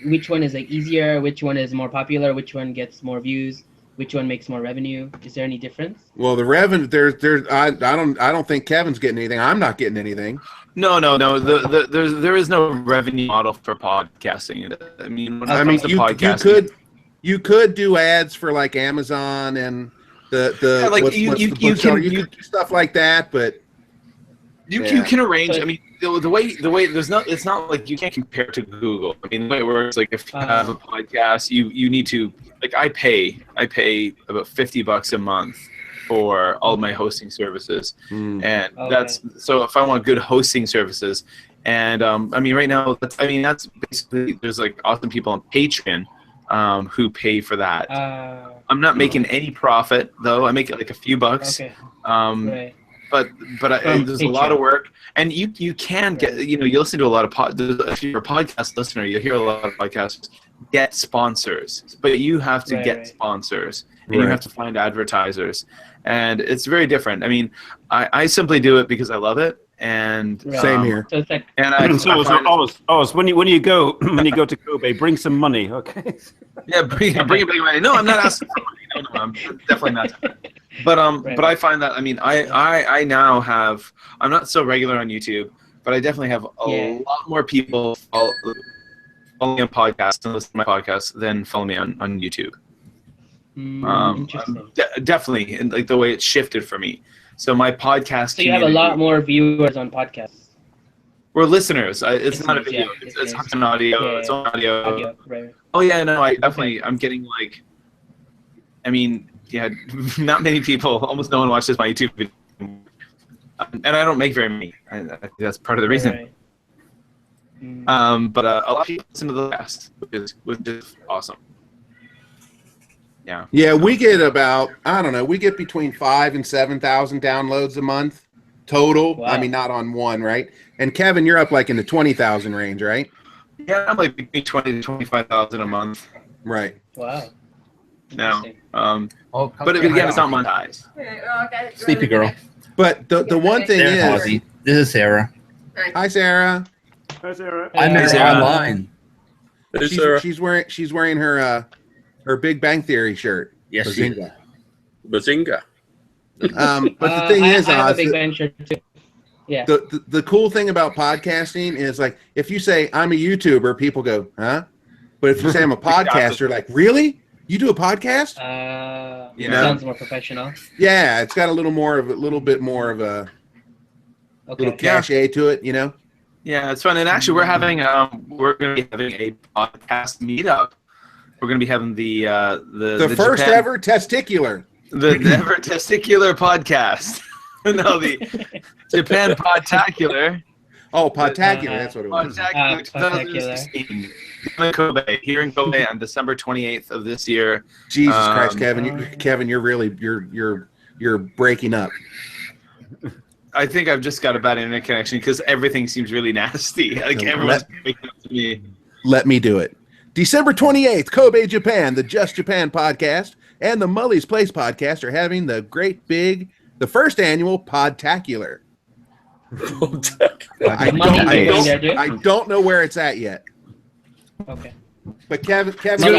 which one is like easier? Which one is more popular? Which one gets more views? Which one makes more revenue? Is there any difference? Well, the revenue I don't think Kevin's getting anything. I'm not getting anything. No. There is no revenue model for podcasting. I mean, when it comes to podcasting, you could do ads for like Amazon and the like what's you the can could do stuff like that, but you can arrange. I mean, the way there's not. It's not like you can't compare to Google. I mean, the way it works, like if you have a podcast, you need to, like, I pay about $50 a month for all of my hosting services, and that's so if I want good hosting services, and I mean right now that's basically, there's like awesome people on Patreon who pay for that. I'm not making any profit though. I make like a few bucks. Okay. Right. But there's a lot of work, and you can get, you listen to a lot of if you're a podcast listener, you hear a lot of podcasts get sponsors, but you have to get sponsors, and you have to find advertisers, and it's very different. I mean, I simply do it because I love it, and same here. So it's like, and so when you go to Kobe, bring some money, okay? Yeah, bring it big money. No, I'm not asking for money. No, I'm definitely not. But but I find that, I mean, I now have, I'm not so regular on YouTube, but I definitely have a lot more people follow me on podcasts and listen to my podcasts than follow me on YouTube. Interesting. Definitely, and like the way it shifted for me. So my podcast. So you have a lot more viewers on podcasts. We're listeners. It's not a video. It's an audio. Yeah, it's on audio. Right. Oh yeah, no, I'm getting like, I mean, yeah, not many people, almost no one watches my YouTube video, and I don't make very many. I think that's part of the reason. Right. But a lot of people listen to the podcast, which is awesome. Yeah. Yeah, we get about, I don't know, we get between 5,000 and 7,000 downloads a month total. Wow. I mean, not on one, right? And Kevin, you're up like in the 20,000 range, right? Yeah, I'm like between 20 to 25,000 a month. Right. Wow. Now, but again, it's not monetized. Sleepy girl. But the one thing There's is, Ozzy. This is Sarah. hi Sarah. Hi, Sarah. I met her online. Hey, Sarah. She's wearing her Big Bang Theory shirt. Yes, she is. Bazinga. Bazinga. But the thing is, I have a Oz, Big Bang shirt too. Yeah. the cool thing about podcasting is, like, if you say I'm a YouTuber, people go, huh? But if you say I'm a podcaster, like, really? You do a podcast? Sounds more professional. Yeah, it's got a little bit more of a little cachet to it, Yeah, it's fun. And actually, we're going to be having a podcast meetup. We're going to be having the first Japan, ever testicular. the ever testicular podcast. No, the Japan Podtacular. Oh, Podtacular, that's what it was. Podtacular 2016. Here in Kobe on December 28th of this year. Jesus Christ, Kevin, you're really you're breaking up. I think I've just got a bad internet connection because everything seems really nasty. Like everyone's breaking up to me. Let me do it. December 28th, Kobe, Japan, the Just Japan podcast and the Mully's Place podcast are having the first annual Podtacular. I don't know where it's at yet. Okay. But Kevin, It's gonna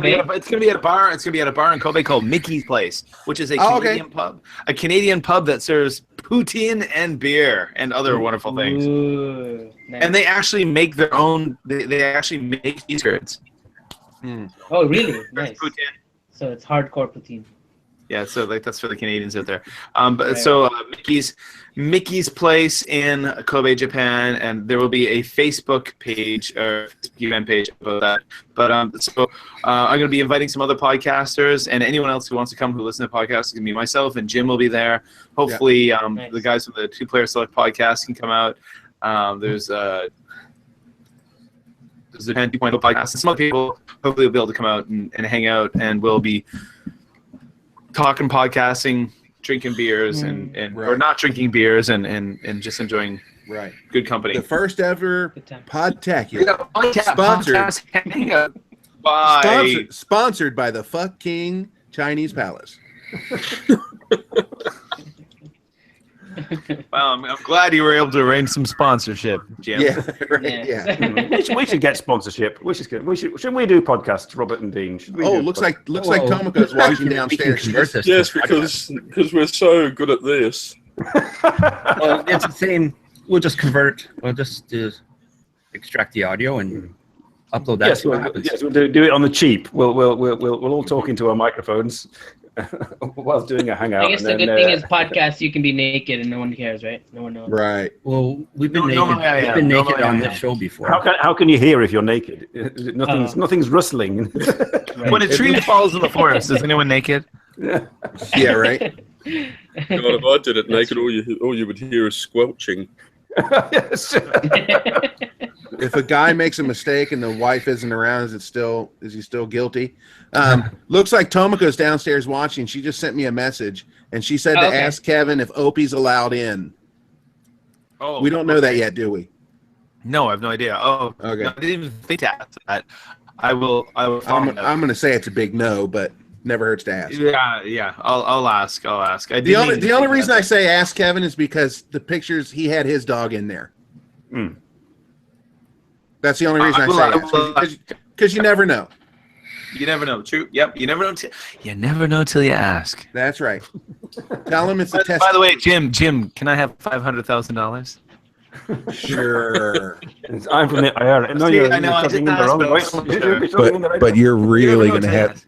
be at a bar. It's gonna be at a bar in Kobe called Mickey's Place, which is a Canadian pub. A Canadian pub that serves poutine and beer and other wonderful things. Ooh, nice. And they actually make their own. They actually make cheese curds. Oh, really? Nice. Poutine. So it's hardcore poutine. Yeah, so like that's for the Canadians out there. But so Mickey's Place in Kobe, Japan, and there will be a Facebook page or event page about that. But I'm going to be inviting some other podcasters and anyone else who wants to come who listen to podcasts. It's going to be myself and Jim will be there. Hopefully, Nice. the guys from the Two Player Select podcast can come out. There's the 2.0 podcast and some other people hopefully will be able to come out and hang out, and we'll be talking, podcasting, drinking beers, and or not drinking beers, and just enjoying good company. The first ever Good time. Podtacular. Sponsored by the fucking Chinese Palace. Well, I'm glad you were able to arrange some sponsorship, Jim. Yeah, right. Yeah. We should get sponsorship. Shouldn't we do podcasts, Robert and Dean? Should we do Looks like Tomoko's walking downstairs. Yes, because we're so good at this. Well, it's the same. We'll just convert. We'll just extract the audio and upload that. Yes, we'll do it on the cheap. We'll all talk into our microphones whilst doing a hangout. I guess the good thing is podcasts. You can be naked and no one cares, right? No one knows. Right. Well, we've been naked on this show before. How can you hear if you're naked? Nothing's rustling. Right. When a tree falls in the forest, is anyone naked? Yeah, right. God, if I did it naked, all you would hear is squelching. Yes. If a guy makes a mistake and the wife isn't around, is he still guilty? Looks like Tomoko's downstairs watching. She just sent me a message, and she said to ask Kevin if Opie's allowed in. Oh, We don't know that yet, do we? No, I have no idea. Oh, Okay. no, I didn't even think to ask that. I will. I'm going to say it's a big no, but never hurts to ask. Yeah. I'll ask. The only reason I say ask Kevin is because the pictures, he had his dog in there. That's the only reason I say ask, because you never know. You never know. True. Yep. You never know. You never know till you ask. That's right. Tell him it's a test. By the way, Jim, can I have $500,000? Sure. I'm from the IR. No, See, you're I know, I talking in didn't the wrong way. ask, But you're really never going know to have.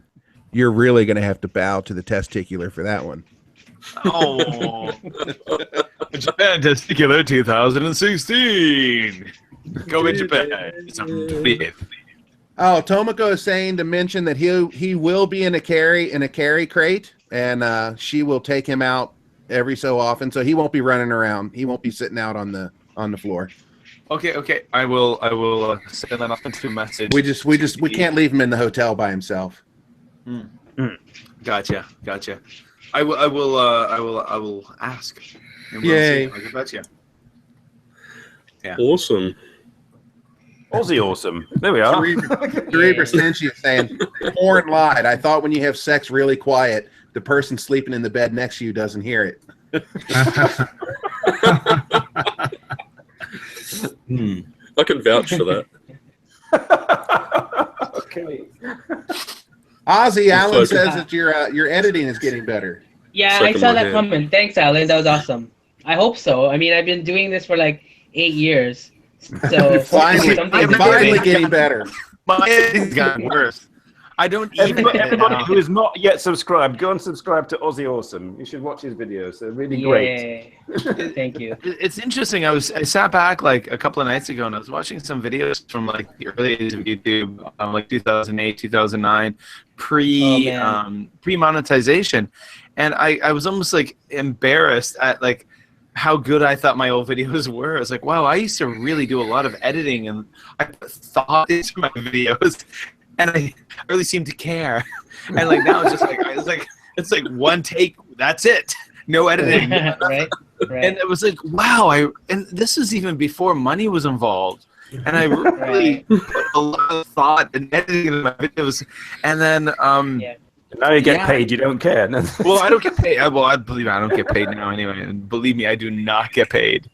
You're really going to have to bow to the testicular for that one. Oh, Japan Testicular 2016. Go in Japan. Oh, Tomoko is saying to mention that he will be in a carry crate, and she will take him out every so often, so he won't be running around. He won't be sitting out on the floor. Okay. I will send that off into a message. We can't leave him in the hotel by himself. Gotcha. I will ask. And we'll Yay. see. I'll get back to you. Yeah. Awesome. Aussie awesome. There we are. Dreamer Senshi is saying, porn lied. I thought when you have sex really quiet, the person sleeping in the bed next to you doesn't hear it. I can vouch for that. Okay. Ozzy Allen says that your editing is getting better. Yeah, I saw that comment. Thanks, Alan. That was awesome. I hope so. I mean, I've been doing this for like 8 years. So finally getting better. My editing's gotten worse. I don't even. Everybody who is not yet subscribed, go and subscribe to Aussie Awesome. You should watch his videos. They're really great. Thank you. It's interesting. I sat back like a couple of nights ago and I was watching some videos from like the early days of YouTube, like 2008, 2009, pre-monetization, and I was almost like embarrassed at like how good I thought my old videos were. I was like, wow, I used to really do a lot of editing and I put thought into my videos. And I really seem to care, and like now it's just like it's like one take. That's it. No editing. Right. And it was like, wow. And this is even before money was involved, and I really put a lot of thought and editing in my videos. And then now you get paid. You don't care. Well, I don't get paid. Well, I believe I don't get paid now anyway. And believe me, I do not get paid.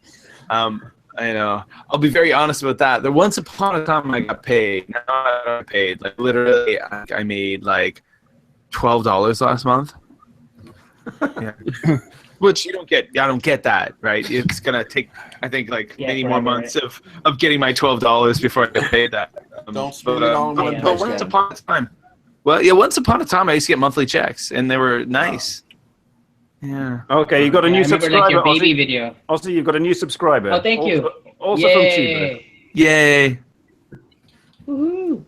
I know. I'll be very honest about that. There once upon a time I got paid. Now I don't get paid. Like literally, I made like $12 last month. Yeah. Which you don't get. I don't get that, right? It's gonna take, I think, like many more months of getting my $12 before I get paid that. Don't spend it on one but once upon a time, Well, yeah. Once upon a time, I used to get monthly checks, and they were nice. Yeah. Okay, you got a new I remember subscriber. like your baby Ozzy. video. Ozzy, you've got a new subscriber. Oh, thank you. Also from Cuba. Yay. Woohoo!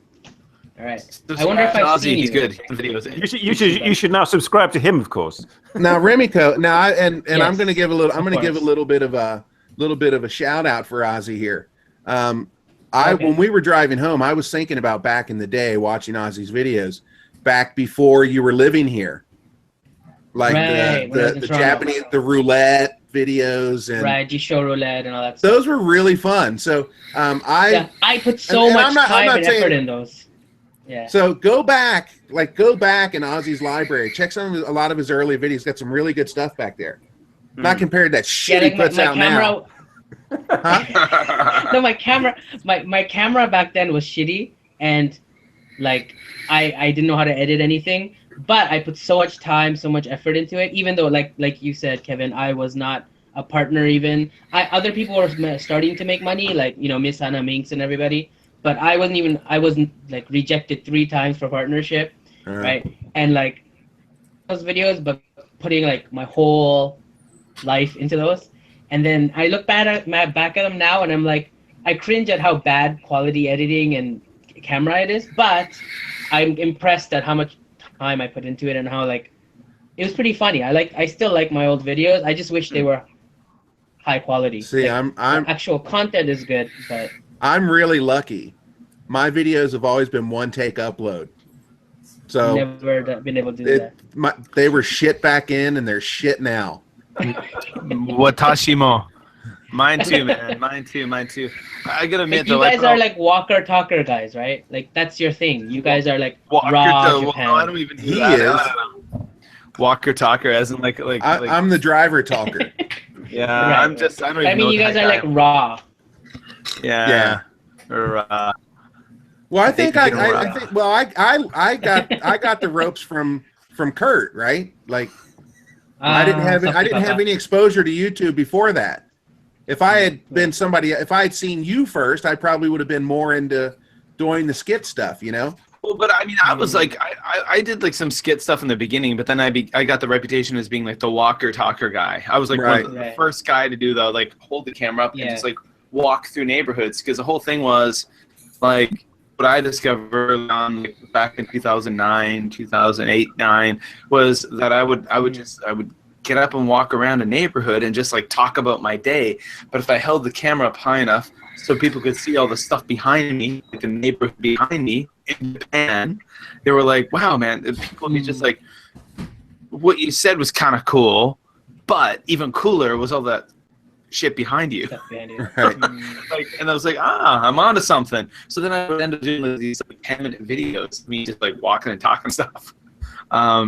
All right. I wonder if I've Ozzy, seen he's you. good. Videos. You should now subscribe to him, of course. Now, Remiko. Now, I'm Yes, going to give a little. I'm going to give a course. little bit of a shout out for Ozzy here. Okay. When we were driving home, I was thinking about back in the day watching Ozzy's videos, back before you were living here, like Right, when I was in the Toronto. Japanese, the roulette videos, and Right, G-Show roulette and all that stuff. those were really fun. So Yeah, I put so and much I'm not time and saying- effort in those. Yeah. So go back in Ozzy's library. Check a lot of his early videos. Got some really good stuff back there. Not compared to that shit he puts out now. No, my camera back then was shitty, and like I didn't know how to edit anything. But I put so much time, so much effort into it. Even though, like you said, Kevin, I was not a partner. Even other people were starting to make money, like Miss Anna Minx and everybody. But I wasn't like rejected 3 times for partnership, right? And like those videos, but putting like my whole life into those. And then I look back at them now, and I'm like, I cringe at how bad quality editing and camera it is. But I'm impressed at how much time I put into it and how like it was pretty funny. I still like my old videos. I just wish they were high quality. See, like, I'm the actual content is good, but I'm really lucky. My videos have always been one take upload. So never been able to do that. They were shit back in, and they're shit now. Watashimo. Mine too, man. Mine too. I gotta admit, Like, you guys are like walker talker guys, right? Like that's your thing. You guys are like Walker. raw Well, Japan. no, I don't even. He that. is. Walker talker, as in like. I'm the driver talker. Yeah, Right, I'm just. I don't even. I mean, know you guys that are guy. like raw. Yeah. Or. Well, I think think I got the ropes from Kurt, right? Like I didn't have any exposure to YouTube before that. If I had been if I had seen you first, I probably would have been more into doing the skit stuff, Well, but I mean, I was like, I did like some skit stuff in the beginning, but then I got the reputation as being like the walker talker guy. I was like one of the first guy to do the like hold the camera up and just like walk through neighborhoods, because the whole thing was like what I discovered on like, back in 2009, 2008, 9 was that I would get up and walk around a neighborhood and just like talk about my day. But if I held the camera up high enough so people could see all the stuff behind me, like the neighborhood behind me in Japan, they were like, wow, man, people be just like, what you said was kind of cool, but even cooler was all that shit behind you. Right. Like, and I was like, I'm onto something. So then I would end up doing like, these like 10-minute videos, me just like walking and talking stuff. I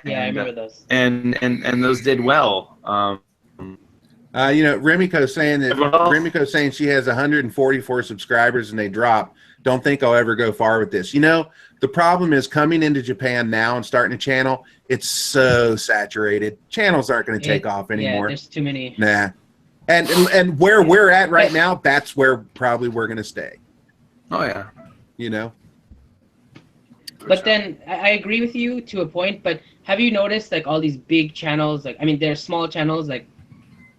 remember those. And those did well. Remiko's saying she has 144 subscribers and they drop. Don't think I'll ever go far with this. The problem is coming into Japan now and starting a channel, it's so saturated. Channels aren't going to take off anymore. Yeah, there's too many. Nah. And where we're at right now, that's where probably we're going to stay. Oh, yeah. But then I agree with you to a point, but have you noticed like all these big channels, like, I mean, they're small channels like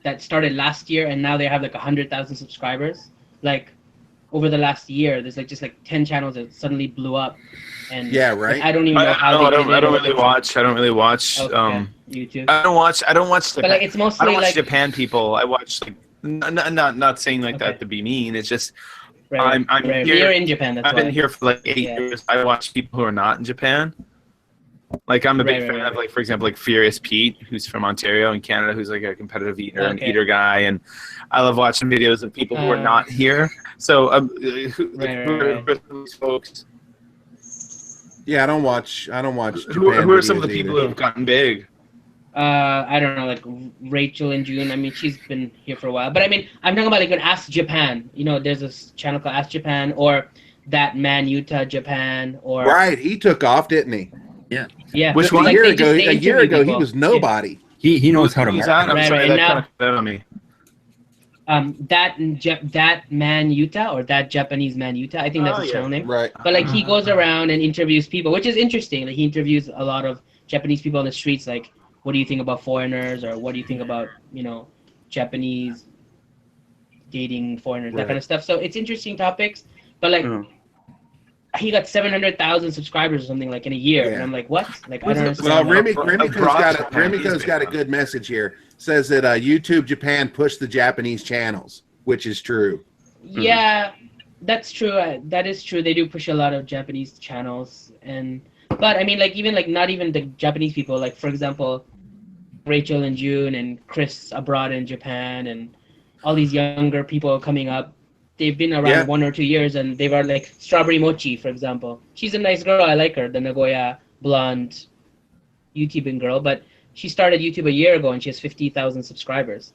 that started last year and now they have like 100,000 subscribers. Like over the last year, there's like just like 10 channels that suddenly blew up. And yeah, right. like, I don't even know how I don't really watch YouTube. I don't watch Japan. But like it's mostly I don't watch like Japan people. I watch like not saying like that to be mean. It's just I'm here. You're in Japan. That's I've been here for like 8 years. I watch people who are not in Japan. Like I'm a big fan of like, for example, like Furious Pete, who's from Ontario in Canada, who's like a competitive eater and eater guy, and I love watching videos of people who are not here. So who are these folks? Yeah, I don't watch Japan. Who are some of the people who have gotten big? I don't know, like Rachel and June. I mean, she's been here for a while. But I mean, I'm talking about like an Ask Japan. There's this channel called Ask Japan, or that man Utah Japan, or right. He took off, didn't he? Yeah. Yeah. Which one? Like, A year ago, he was nobody. He knows how to market. I'm sorry, that now, kind of fed on me. that man Utah, or that Japanese man Utah. I think that's his channel name. Right. But like he goes around and interviews people, which is interesting. Like he interviews a lot of Japanese people on the streets. Like, what do you think about foreigners, or what do you think about Japanese dating foreigners, that kind of stuff. So it's interesting topics. But like he got 700,000 subscribers or something like in a year, and I'm like, what? Like I don't understand. Well, Remiko's got a good message here. Says that YouTube Japan pushed the Japanese channels, which is true. Yeah, that's true. That is true. They do push a lot of Japanese channels, but I mean, like even like not even the Japanese people. Like for example, Rachel and June and Chris abroad in Japan, and all these younger people coming up. They've been around 1 or 2 years, and they were like Strawberry Mochi, for example. She's a nice girl. I like her, the Nagoya blonde YouTubing girl. But she started YouTube a year ago, and she has 50,000 subscribers.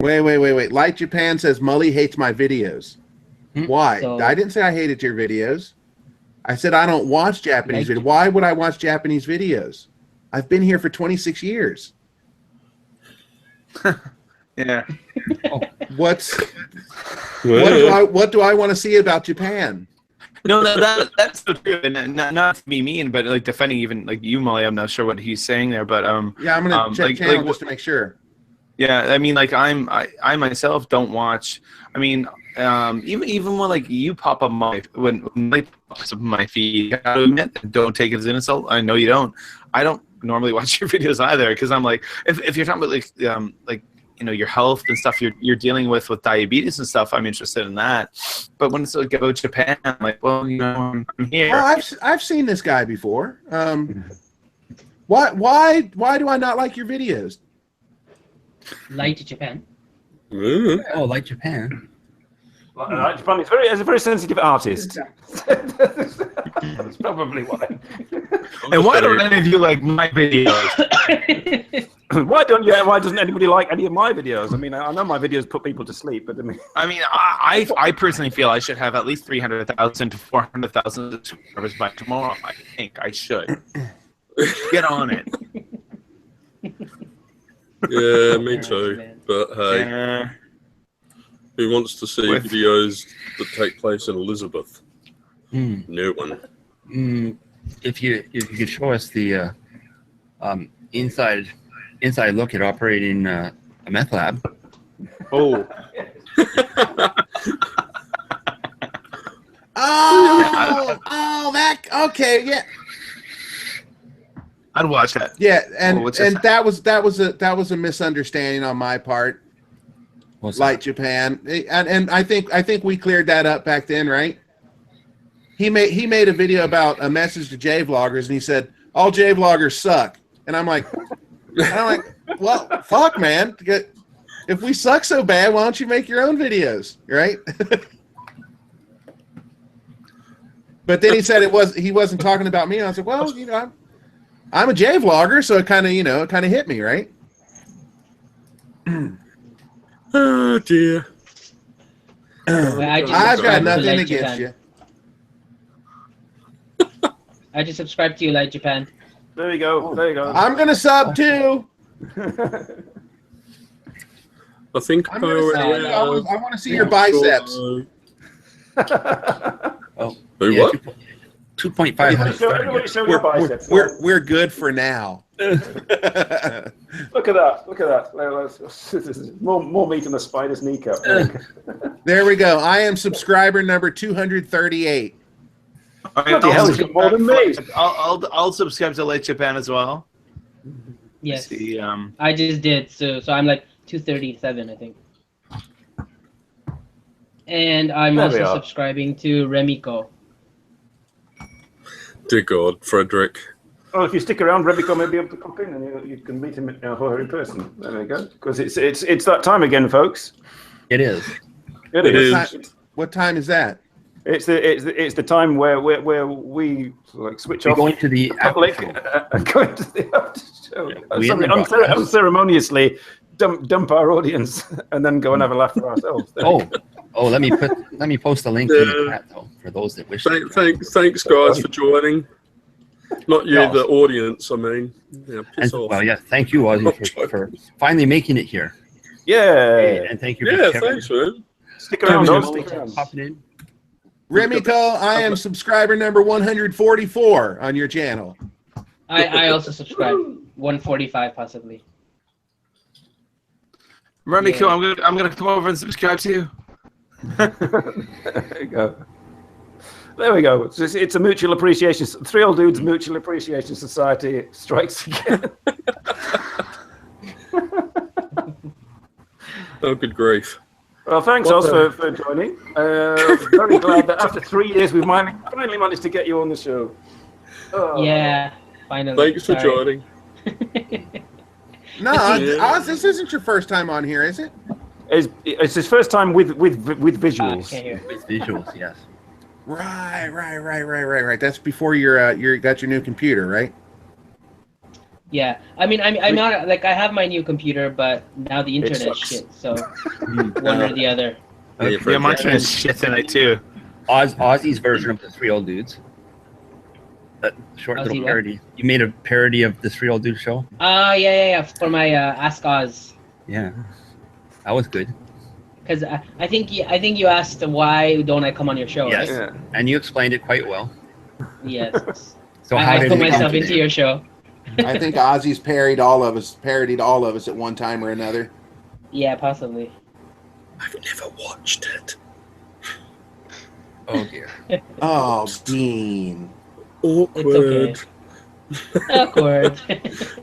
Wait. Light Japan says Mully hates my videos. Why? So, I didn't say I hated your videos. I said I don't watch Japanese videos. Why would I watch Japanese videos? I've been here for 26 years. Yeah. What do I want to see about Japan? No, that's so true, and not to be mean, but like defending even like you, Molly. I'm not sure what he's saying there, but yeah, I'm gonna check channel just to make sure. Yeah, I mean, like I myself don't watch. I mean, even when like you pop up when pops up my feed, I gotta admit, don't take it as an insult. I know you don't. I don't normally watch your videos either, because I'm like, if you're talking about like your health and stuff you're dealing with diabetes and stuff, I'm interested in that. But when it's like about Japan, I'm like, well, I'm here. Well, I've seen this guy before. Why do I not like your videos? Light Japan. Oh, Light Japan. Japan is a very sensitive artist. That's probably why. And why don't any of you like my videos? Why doesn't anybody like any of my videos? I mean, I know my videos put people to sleep, but I personally feel I should have at least 300,000 to 400,000 subscribers by tomorrow. I think I should get on it. Yeah, me too. But hey, who wants to see videos that take place in Elizabeth? No one. If you could show us the inside look at operating a meth lab. Oh. Okay, yeah. I'd watch that. Yeah, and that was a misunderstanding on my part. Light Japan, and I think we cleared that up back then, right? He made a video about a message to J vloggers, and he said all J vloggers suck, and I'm like, well, fuck, man. If we suck so bad, why don't you make your own videos, right? But then he said he wasn't talking about me, and I was like, well, I'm a J vlogger, so it kind of hit me, right? Oh dear. I've got nothing against you. I just subscribed to you, Light Japan. There you go. There you go. I'm gonna sub too. I think I want to see your biceps. Oh, who what? 2.5. We're good for now. Look at that. More meat in the spider's kneecap. There we go. I am subscriber number 238. More than me. I'll subscribe to Light Japan as well. Yes. See, I just did. So I'm like 237, I think. And I'm also subscribing to Remiko. Dear God, Frederick. Oh, if you stick around, Remiko may be able to pop in, and you can meet him in person. There we go. Because it's that time again, folks. It is. It is. What time is that? It's the time where we like switch off. Going to the public and going to the after show. Unceremoniously dump our audience and then go and have a laugh for ourselves. Let me post a link in the chat though for those that wish. Thanks guys for joining. Not you, the audience. I mean, piss off. Well, yeah. Thank you, Ozzy, for finally making it here. Yeah. And thank you for Yeah, Kevin. thanks, man. Stick around, Kevin, Oz. always Stick around. popping in. Remiko, I am subscriber number 144 on your channel. I also subscribe. 145 possibly. Remy, Yeah. cool. I'm gonna come over and subscribe to you. There you go. There we go. It's a mutual appreciation. Three Old Dudes Mutual Appreciation Society strikes again. Oh, good grief. Well, thanks, Oz, for joining. Very glad that after 3 years we've finally managed to get you on the show. Oh. Yeah, finally. Thanks for Sorry. joining. No, Oz, this isn't your first time on here, is it? It's his first time with visuals. Can't hear. With visuals, yes. Right. That's before you got your new computer, right? Yeah, I mean, I'm not like I have my new computer, but now the internet is shit. So one or the other. Yeah, my internet's shit tonight too. Ozzy's version of the Three Old Dudes. That short Ozzy little what? parody. You made a parody of the Three Old Dudes show. Yeah. For my Ask Oz. Yeah, that was good. Because I think you asked why don't I come on your show? Yes, Right? Yeah. and you explained it quite well. Yes. So how I did put it come myself to into that? your show. I think Ozzy's parodied all of us at one time or another. Yeah, possibly. I've never watched it. Oh dear. Oh, Dean. Awkward. Awkward.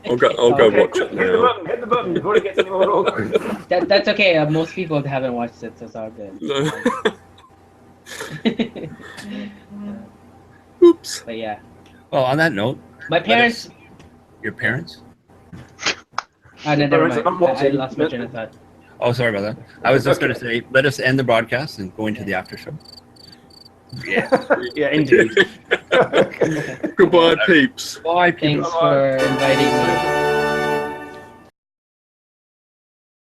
I'll go watch it Hit the now. button. Hit the button before it gets any more awkward. That's okay. Most people haven't watched it, so it's all good. Oops. But yeah, Well, on that note, my parents. your parents. No, never Parents are mind. not I watching. lost my train of thought. Oh, sorry about that. I was just going to say, let us end the broadcast and go into the after show. Yeah, indeed. Goodbye, peeps. Bye, people. Thanks for inviting me.